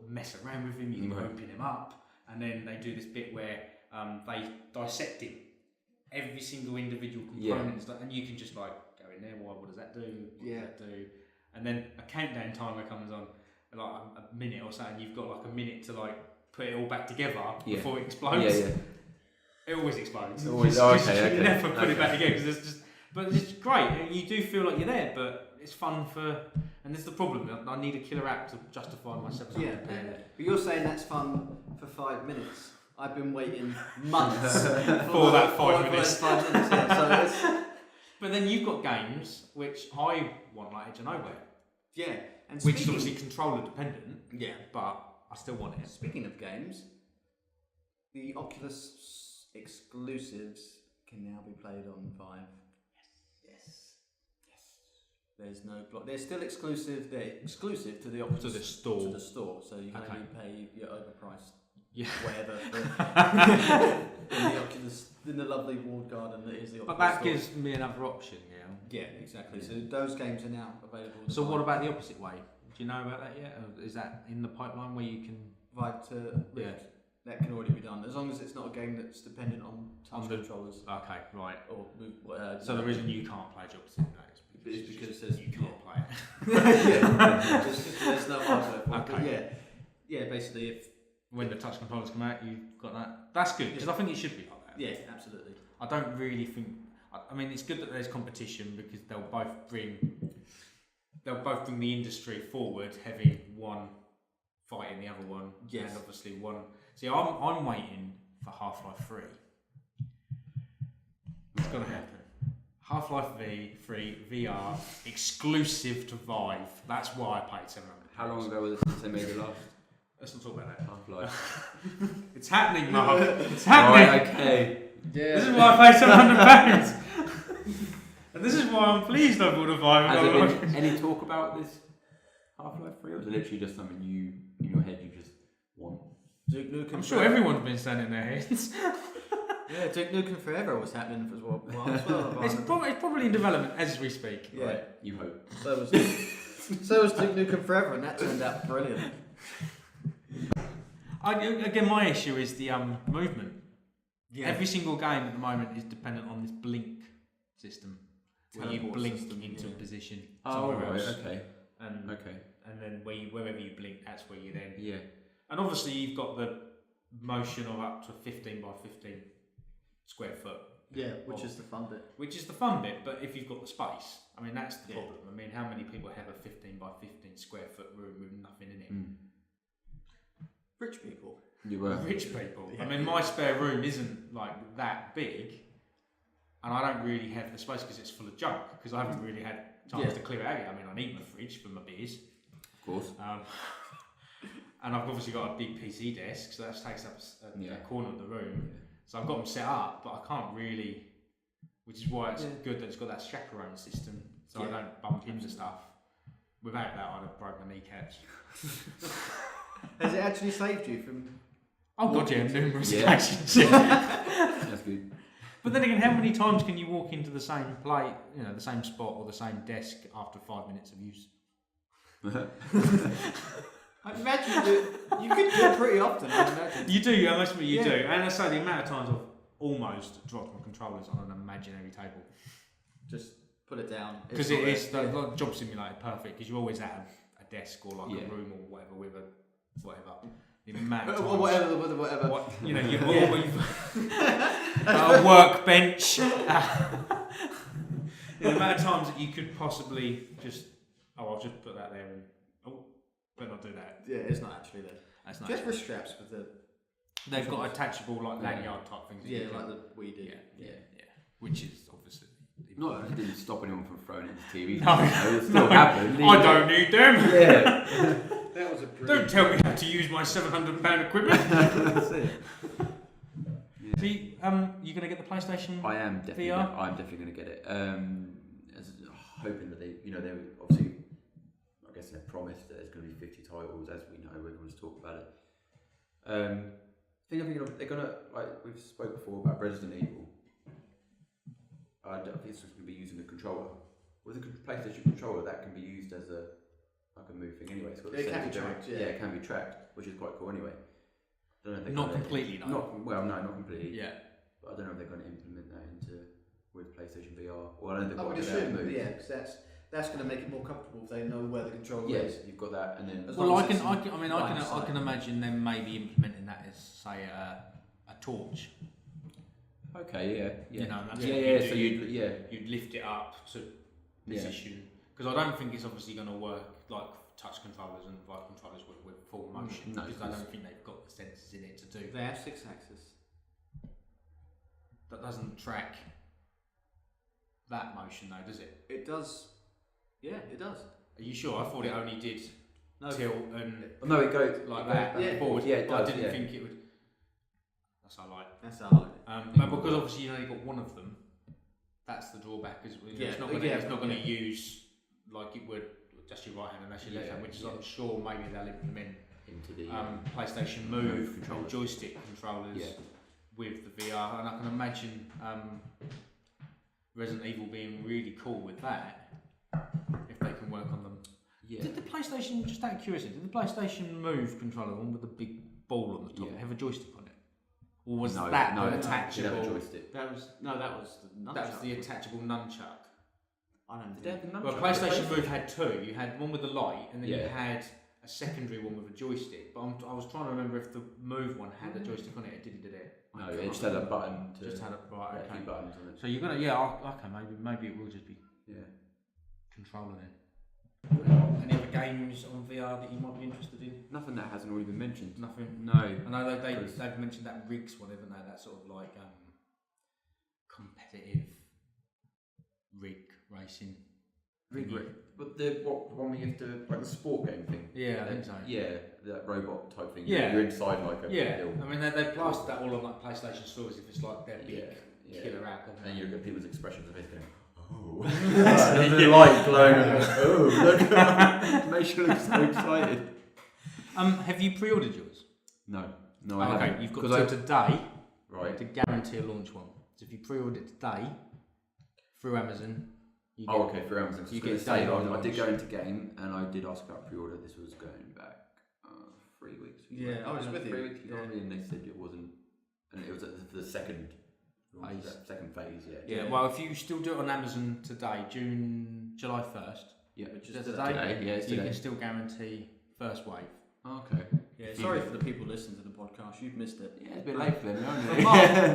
mess around with him. You can open him up, and then they do this bit where they dissect him, every single individual component and stuff, and you can just like go in there. What does that do? What does that do? And then a countdown timer comes on, like a minute or so, and you've got like a minute to like put it all back together before it explodes. It always explodes. You never put it back together because but it's great. And you do feel like you're there, but it's fun and there's the problem. I need a killer app to justify myself. But you're saying that's fun for 5 minutes. I've been waiting months for that 5 minutes. 5 minutes. So but then you've got games which I want, like Edge of Nowhere. Yeah, and which is obviously controller dependent. Yeah, but I still want it. Speaking of games, the Oculus exclusives can now be played on Vive. Yes. There's no block. They're still exclusive. They're exclusive to the Oculus to the store. So you can only pay your overpriced whatever in the Oculus, in the lovely walled garden that is the Oculus. But that store. gives me another option. Yeah, exactly. So those games are now available. So what about the opposite way? Do you know about that yet? Or is that in the pipeline where you can Vive to Rift? That can already be done as long as it's not a game that's dependent on touch controllers. Okay, right. Or so the reason you can't play Job Simulator is because there's you can't play it. Just because there's no hardware. Okay. Yeah. Basically, if when the touch controllers come out, you've got that. That's good because I think it should be like that. Yeah, absolutely. I don't really think. I mean, it's good that there's competition because they'll both bring the industry forward, having one fighting the other one, and obviously one. See, I'm waiting for Half-Life 3. It's gonna happen. Half-Life 3 VR exclusive to Vive. That's why I paid £700. How long ago was it since they made it last? Let's not talk about that. Half-Life. It's happening, Mark. It's happening. Right, okay. Yeah. This is why I paid £700. And this is why I'm pleased I bought a Vive. Has there been any talk about this Half-Life 3, or is it literally just something you, in your head, you just want? Duke Nukem. I'm sure everyone's been standing their heads. Yeah, Duke Nukem Forever was happening as well. It's probably in development as we speak. Yeah, right, you hope. So was Duke Nukem Forever, and that turned out brilliant. Again, my issue is the movement. Yeah. Every single game at the moment is dependent on this blink system. Where you Teleport blink system, into yeah. a position Oh, somewhere right, else. okay. And Okay. and then wherever you blink, that's where you then. Yeah. And obviously, you've got the motion of up to 15 by 15 square foot. Yeah, which is the fun bit. Which is the fun bit, but if you've got the space, I mean, that's the Yeah. problem. I mean, how many people have a 15 by 15 square foot room with nothing in it? Rich people. You were. Rich people. Yeah. I mean, my spare room isn't like that big, and I don't really have the space because it's full of junk. Because I haven't really had chance to clear it out yet. I mean, I need my fridge for my beers. Of course. And I've obviously got a big PC desk, so that takes up a corner of the room. Yeah. So I've got them set up, but I can't really, which is why it's good that it's got that chaperone system, so I don't bump into stuff. Without that, I'd have broken my kneecaps. Has it actually saved you from? Oh god, yeah, numerous Yeah. occasions. That's good. But then again, how many times can you walk into the same plate, the same spot or the same desk after 5 minutes of use? I imagine you could do it pretty often. I imagine. You do, I must admit you Yeah. do. And I say the amount of times I've almost dropped my controllers on an imaginary table. Just put it down. Because it is like Job Simulator perfect, because you always have a desk or like Yeah. a room or whatever with a whatever. The amount of times, Or whatever. what, a workbench. The amount of times that you could possibly just, I'll just put that there and better not do that. Yeah, it's not actually there. That's not. Just wrist straps with the. They've got attachable like lanyard type things. that you Yeah, can- like the we do. yeah. Which is obviously. Not that it didn't stop anyone from throwing it into TV. No. It still happened. I don't need them. Yeah. That was a Don't tell me how to use my £700 equipment. That's it. So you gonna get the PlayStation? I am definitely. VR? I'm definitely going to get it. Hoping that they obviously, I guess they've promised that there's going to be 50 titles, as we know. Everyone's talked about it. I think they're going to, like we've spoke before about Resident Evil. I think it's just going to be using a controller. With a PlayStation controller, that can be used as a move thing anyway. It's got It can be sensor tracked, down- yeah. it can be tracked, which is quite cool anyway. Don't know if they're Not gonna- completely, no. Not completely. Yeah. But I don't know if they're going to implement that with PlayStation VR. Well, I don't think I would they've got assume, that move. yeah, because that's going to make it more comfortable if they know where the controller Yeah, is. you've got that, and then As Well, long I as can it's line of I sight. can imagine them maybe implementing that as say a torch. okay, yeah. You know, that's yeah, what yeah. you So do. You'd lift it up to Yeah. position because I don't think it's obviously going to work like touch controllers and vibe controllers with full motion No, because I because- don't think they've got the sensors in it to do. They have 6 axis. That doesn't track that motion though, does it? It does. Yeah, it does. Are you sure? I thought it only did No. tilt and no, it goes like it that goes yeah, and forward. yeah, it I does, didn't yeah. think it would. That's how I like. That's how I like it. But because obviously you only got one of them, that's the drawback. Is Yeah, it's not going to yeah, it's not going to yeah. use like it would just your right hand and that's your left Yeah, hand, which is yeah. I'm sure maybe they'll implement into the PlayStation Move Move and controllers. joystick controllers Yeah. with the VR, and I can imagine Resident Evil being really cool with that if they can work on them. yeah. Did the PlayStation, just out of curiosity, did the PlayStation Move controller, one with the big ball on the top, Yeah. have a joystick on it? Or was no, that no, the it attachable? did have a joystick. That was the nunchuck. That was the attachable nunchuck. I don't Did they have the Well, nunchuck? PlayStation Move had two. You had one with the light, and then you Yeah. had a secondary one with a joystick. But I was trying to remember if the Move one had a joystick on it. It didn't, did it? No, it just had a button to Just had a right. a few Okay. buttons on it. So you're gonna, okay, maybe it will just be Yeah. controlling it. Any other games on VR that you might be interested in? Nothing that hasn't already been mentioned. Nothing. No. I know Because- they've mentioned that rigs one, haven't they? That sort of like competitive rig racing. thingy. But the one where you have to like the sport game thing. Yeah, I think so. Yeah, that robot type thing. Yeah. You're inside like a Yeah, little. I mean they plastered that all on like PlayStation stores if it's like their big Yeah. killer app. haven't And they? you look at people's expressions of it going, oh. The light glowing. Oh, look. Makes you look so excited. Have you pre-ordered yours? No, I Okay, haven't. you've got 'Cause till today Right. to guarantee a launch one. So if you pre-order it today through Amazon, you get, Oh, okay, for Amazon. You You get get say, day one I did launch. go into game and I did ask about pre-order. This was going back 3 weeks. Yeah, I was with 3 you. weeks. You told me, and they said it wasn't, and it was at the second Phase. Second phase. Yeah. Well, if you still do it on Amazon today, July 1st. Yeah, Which is today. Yeah, it's you today. can still guarantee first wave. Okay. Yeah, sorry for the people listening to the podcast. You've missed it. Yeah, it's a bit late for them, isn't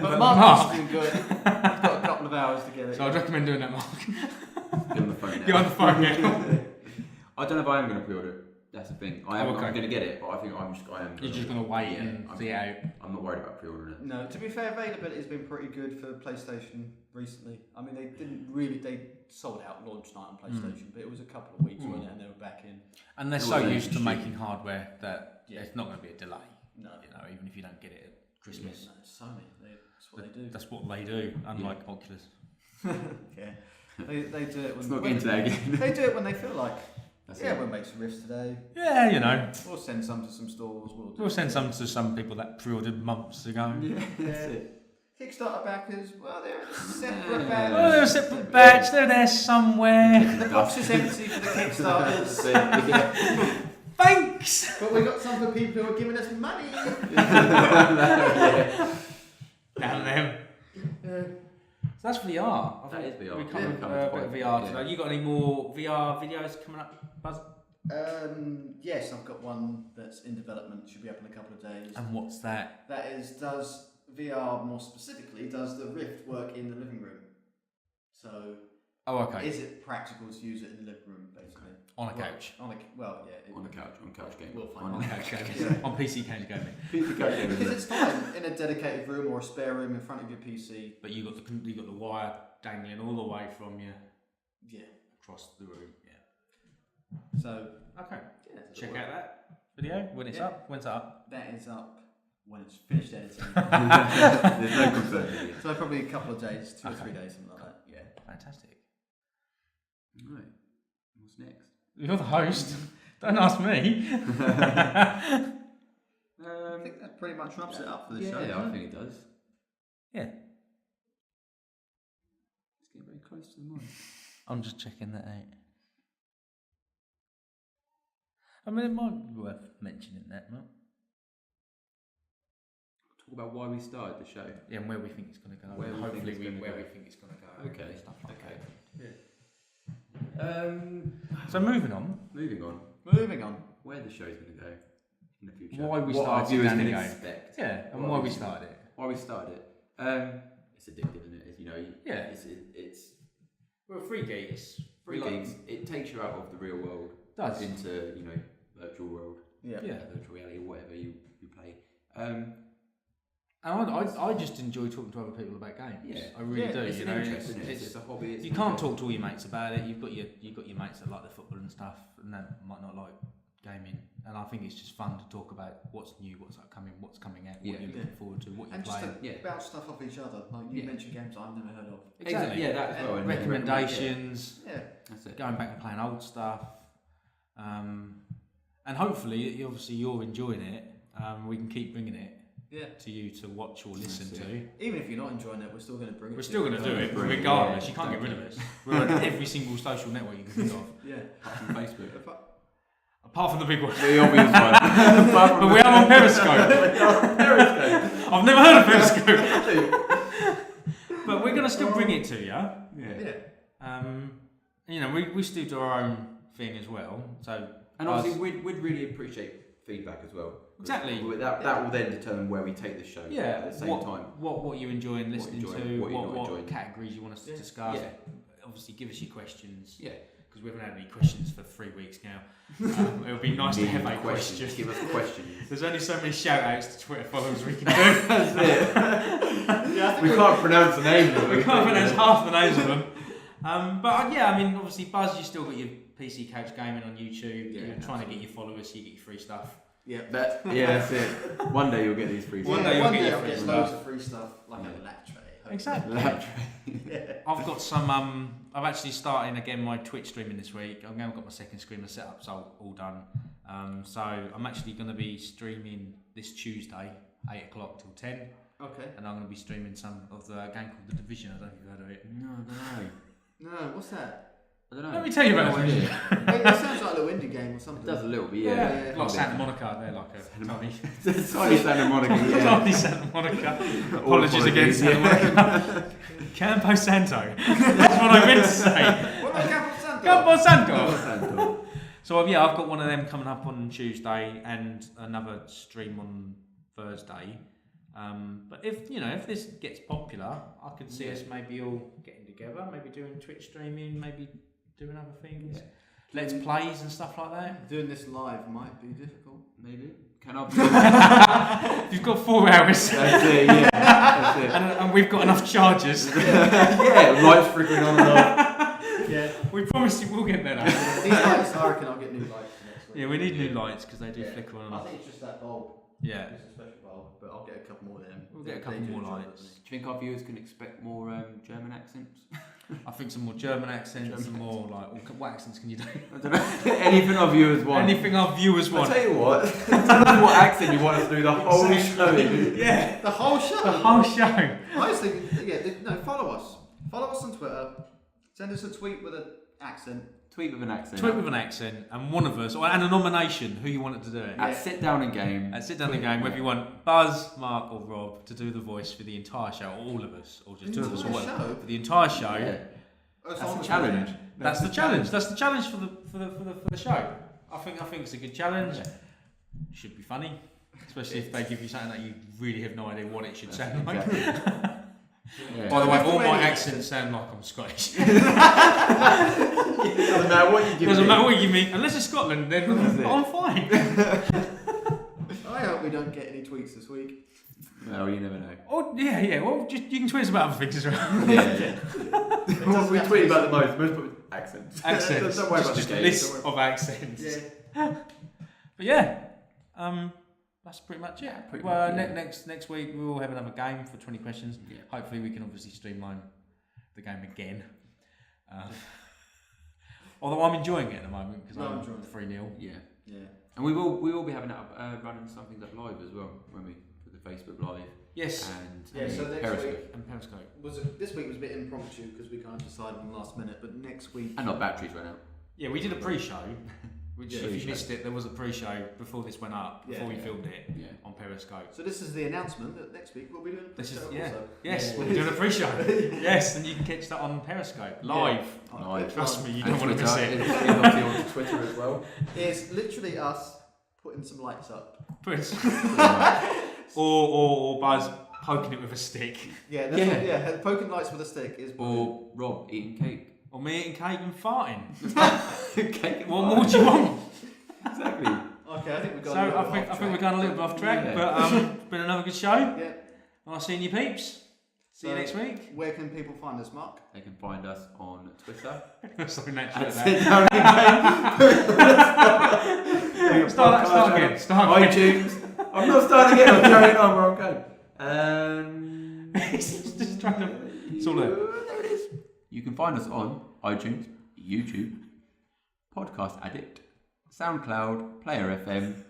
But it? Mark's been good. He's got a couple of hours to get it. So I'd recommend doing that, Mark. Get on the phone now. Get on the phone now. I don't know if I am going to pre-order it. That's the thing. I'm okay. going to get it, but I think I am. You're just going to wait and see it out. I'm not worried about pre-ordering it. No, to be fair, availability has been pretty good for PlayStation recently. I mean, they sold out launch night on PlayStation, but it was a couple of weeks, wasn't it? And they were back in. And they're so used to making hardware that it's not going to be a delay. No. You know, even if you don't get it at Christmas. Yeah, no, Sony, that's what they do. That's what they do, unlike Oculus. Yeah. They do it when... Let's not get into that again. They do it when they feel like. That's we'll make some Rifts today. Yeah, you know. We'll send some to some stores. We'll send some to some people that pre-ordered months ago. Yeah, that's it. Kickstarter backers, well, they're a separate batch. Oh, they're a separate batch. They're there somewhere. The box is empty for the Kickstarters. Thanks. But we got some for people who are giving us money. Down them. So that's VR. That is VR. We covered a bit of VR today. You got any more VR videos coming up, Buzz? Yes, I've got one that's in development. Should be up in a couple of days. And what's that? That is, does VR more specifically, does the Rift work in the living room? So, is it practical to use it in the living room, basically? On a couch. On a couch game. We'll find on couch gaming. On PC couch gaming. Because it's fine in a dedicated room or a spare room in front of your PC. But you got the wire dangling all the way from you. Yeah. Across the room. Yeah. So check out that video when it's up. When's it up? That is up when it's finished editing. There's no concern. So probably a couple of days, 2 or 3 days, something like that. Yeah. Fantastic. Right. What's next? You're the host. Don't ask me. I think that pretty much wraps it up for the show. Yeah, I think it does. Yeah. It's getting very close to the mic. I'm just checking that out. I mean, it might be worth mentioning that, Mark. Talk about why we started the show. Yeah, and where we think it's going to go. Where we think it's going to go. Okay. Stuff like that. Yeah. So moving on. Moving on. Where the show's going to go in the future. Why we what started our viewers down can the game. expect. Yeah, and why we started it. Why we started it. It's addictive, isn't it? You know. Yeah. It's We're free geeks. free games. It takes you out of the real world. Does. Into virtual world. Yeah. Virtual reality or whatever you play. And I just enjoy talking to other people about games. Yeah, I really do. It's you an know, interest, isn't it? It's a hobby. You can't talk to all your mates about it. You've got your mates that like the football and stuff, and that might not like gaming. And I think it's just fun to talk about what's new, what's upcoming, what's coming out, what you're looking forward to, what you're playing. And just bounce stuff off each other. Like you mentioned games I've never heard of. Exactly. Yeah, that as well. And recommendations. Yeah. That's it. Going back and playing old stuff. And hopefully, obviously, you're enjoying it. We can keep bringing it to you to watch or listen to. Even if you're not enjoying it, we're still going to bring it. We're still going to do it, regardless. You can't get rid of us. We're on every single social network you can think of. Yeah. Apart from Facebook. Apart from the big one. The obvious one. But we are on Periscope. I've never heard of Periscope. But we're going to still bring it to you. Yeah. We still do our own thing as well. So. And obviously, we'd really appreciate feedback as well. Exactly. That will then determine where we take the show. Yeah. At the same time. What you're enjoying listening to. What categories you want us to discuss. Yeah. Obviously, give us your questions. Yeah. Because we haven't had any questions for 3 weeks now. It would be nice to have a question. Give us questions. There's only so many shout outs to Twitter followers we can do. That's it. We can't pronounce the names of them. We can't pronounce half the names of them. Obviously, Buzz, you still got your PC Couch Gaming on YouTube. Yeah, You're trying to get your followers so you get your free stuff. Yeah. That's it. One day you'll get these free stuff. One day you'll get I'll get loads of free stuff, like a lap tray. Exactly. I've got some. I've actually starting again my Twitch streaming this week. I've now got my second screen set up, so all done. So I'm actually going to be streaming this Tuesday, 8 o'clock till 10. Okay. And I'm going to be streaming some of the game called The Division. I don't know if you've heard of it. No. No, what's that? I don't know. Let me tell you about it. It sounds like a little indie game or something. It does a little bit, Yeah. Like Santa Monica, they're like a tiny Santa Monica, yeah. tiny Santa Monica. Apologies again, Santa Monica. Campo Santo. That's what I meant to say. What about Campo Santo? Campo Santo. Santo. So yeah, I've got one of them coming up on Tuesday and another stream on Thursday. But if this gets popular, I could see us maybe all getting together, maybe doing Twitch streaming, maybe doing other things, let's plays and stuff like that. Doing this live might be difficult. Maybe. Can I You've got 4 hours. That's it, yeah. That's it. And we've got enough charges. Yeah, lights flickering on and off. Yeah. We promise you will get better. These lights, I reckon I'll get new lights next week. Yeah, we need new lights because they do flicker on and I off. think it's just that bulb. Yeah. It's a special bulb, but I'll get a couple more of them. We'll get a couple more lights. Do you think our viewers can expect more German accents? I think some more German accents, some more like what accents can you do? I don't know. Anything our viewers want. Anything our viewers want. I'll tell you what. Tell us what accent you want us to do the whole show in. Yeah. The whole show. The whole show. I was thinking, follow us. Follow us on Twitter. Send us a tweet with an accent. Tweet with an accent. Tweet with an accent, and one of us, and a nomination, who you want it to do it. At Sit Down and Game. At Sit Down and Game, whether you want Buzz, Mark, or Rob to do the voice for the entire show, or all of us, or just 2 of us, or whatever. For the entire show. Yeah. That's the challenge. That's the challenge. That's the challenge for the show. I think it's a good challenge. Yeah. Should be funny, especially if they give you something that you really have no idea what it should sound like. Exactly. Yeah. By the way, all my accents sound like I'm Scottish. Doesn't matter what you give me. Doesn't matter what you give me. Unless it's Scotland, then I'm fine. I hope we don't get any tweets this week. Well, you never know. Oh yeah. Well, just you can tweet us about other things as well. Yeah. What we tweet about the most probably accents. Accents. Don't worry about just the a game. list of accents. Yeah. But yeah, that's pretty much it. Pretty Well, much, yeah. next week we will have another game for 20 questions. Yeah. Hopefully we can obviously streamline the game again. Although I'm enjoying it at the moment because I'm 3-0. Yeah. Yeah. And we will be having running something up live as well when we for the Facebook Live. Yes. And So next Periscope. week And Periscope. this week was a bit impromptu because we kind of decided on the last minute, but next week. And our batteries ran out. Yeah, we did a pre-show. Which, Yeah. if you missed it, there was a pre-show before this went up, before we filmed it on Periscope. So this is the announcement that next week we'll be doing a pre-show also. Yes, we'll be doing a pre-show. Yes, and you can catch that on Periscope live. Live. Trust me, you And don't want to miss Twitter. it. It's obviously on Twitter as well. It's literally us putting some lights up. or Buzz poking it with a stick. Yeah, that's poking lights with a stick is. Or Rob eating cake. Or me eating cake and farting. Cake and What more do you want? Exactly. Okay, I think we've got. So I think we're going a little bit off track, Yeah. but it's been another good show. Yeah. And I'll see you peeps. See you next week. Where can people find us, Mark? They can find us on Twitter. So natural At at Sit that. Down and Start again. iTunes. I'm not starting again. I'm carrying on where I'm going. It's just trying to. It's all there. There it is. You can find us on iTunes, YouTube, Podcast Addict, SoundCloud, Player FM.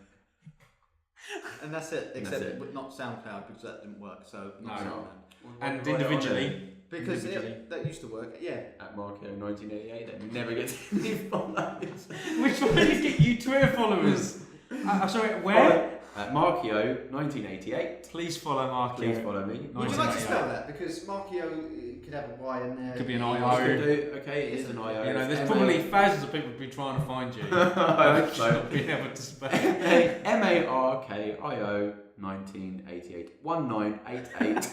And that's it, except That's it. not SoundCloud because that didn't work. So not No. SoundCloud. And individually. Because Individually. that used to work. Yeah. At MARKIO1988, that never gets any follows. We're trying to get you Twitter followers. Sorry, where? At MARKIO1988. Please follow Markio. Please follow me. Would you like to 1988. spell that? Because Markio could have a Y in there. Could be an Okay, IO. it is an IO. You know, there's probably thousands of people who've been trying to find you. I hope so. Not being able to spell. MARKIO 1988. 1988. Is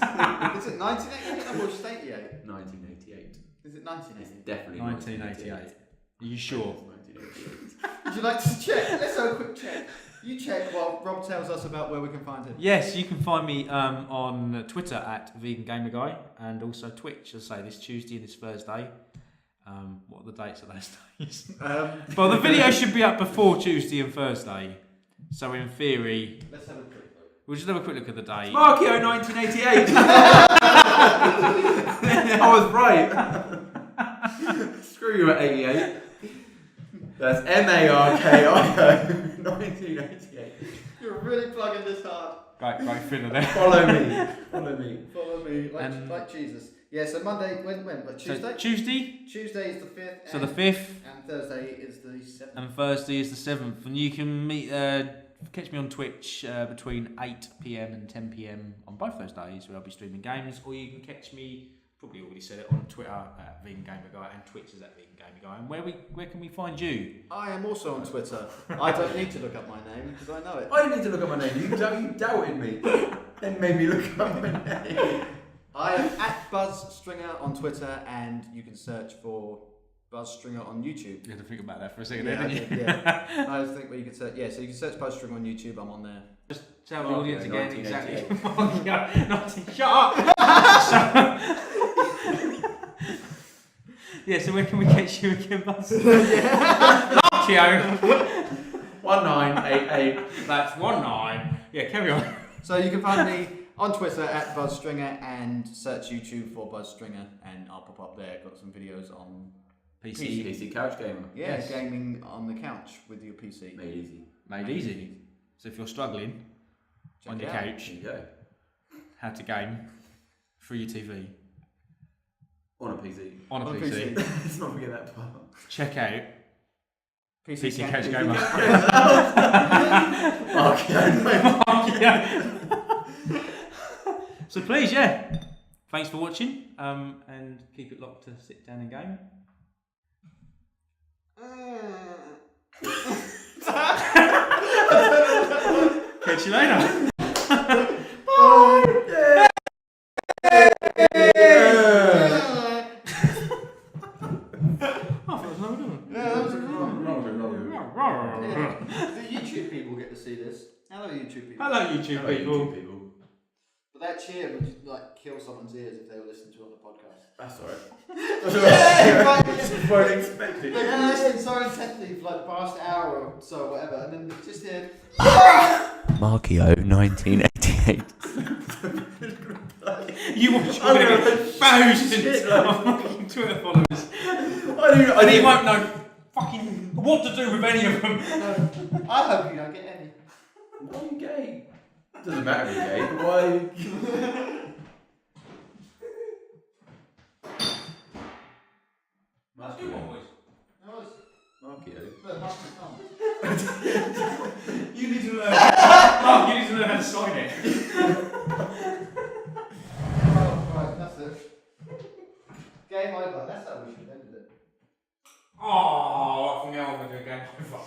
it 1988 or just 88? 1988. Is it It's 1988? definitely 1988. Are you sure? 1988. Would you like to check? Let's have a quick check. You check while Rob tells us about where we can find him. Yes, you can find me on Twitter at Vegan Gamer Guy and also Twitch, as I say, this Tuesday and this Thursday. What are the dates of those days? Well, the video should be up before Tuesday and Thursday. So in theory, Let's have a quick look. we'll just have a quick look at the date. Markio 1988. I was right. Screw you at 88. That's MARKIO 1988. You're really plugging this hard. Great filler there. Follow me. Follow me, And- like Jesus. Yeah, so Monday, when? But Tuesday? So Tuesday. Tuesday is the 5th. So the 5th. And Thursday is the 7th. And Thursday is the 7th. And you can catch me on Twitch between 8 PM and 10 PM on both those days where I'll be streaming games. Or you can catch me, probably already said it, on Twitter at Vegan Gamer Guy and Twitch is at Vegan Gamer Guy. And where can we find you? I am also on Twitter. I don't need to look up my name because I know it. I don't need to look at my name. You doubted me. Then made me look up my name. I am at BuzzStringer on Twitter, and you can search for BuzzStringer on YouTube. You had to think about that for a second, Yeah, didn't you? yeah. I think where you can search. Yeah, so you can search BuzzStringer on YouTube. I'm on there. Just tell the audience again 1988. exactly. Shut up! Yeah, so where can we catch you again, Buzz? Markio! 1988. That's 19. Yeah, carry on. So you can find me on Twitter at BuzzStringer and search YouTube for BuzzStringer, and I'll pop up there. Got some videos on PC Couch Gamer. Yeah, yes. Gaming on the couch with your PC. Made easy. Made easy. So if you're struggling on your couch, there you go. how to game through your TV. On a PC. On a PC. Let's not forget that part. Check out PC Couch Gamer. Markio. So please, yeah. Thanks for watching, and keep it locked to Sit Down and Game. Catch you later. Bye. The YouTube people get to see this. Hello, YouTube people. Hello, YouTube people. But that cheer would just, like kill someone's ears if they were listening to it on the podcast. That's Yeah, alright. Weren't expecting. They're going to listen so intently for like the past hour or so, whatever, and then just hear. MARKIO1988. You watch all the thousands of fucking Twitter followers. And you won't know fucking what to do with any of them. No, I hope you don't get any. Why are you gay? Doesn't matter if you're gay, but why? Markio. You need to learn. Mark, you need to learn how to sign it. Right, that's it. Game over. That's how we should end it. Oh, from now on we're doing game over.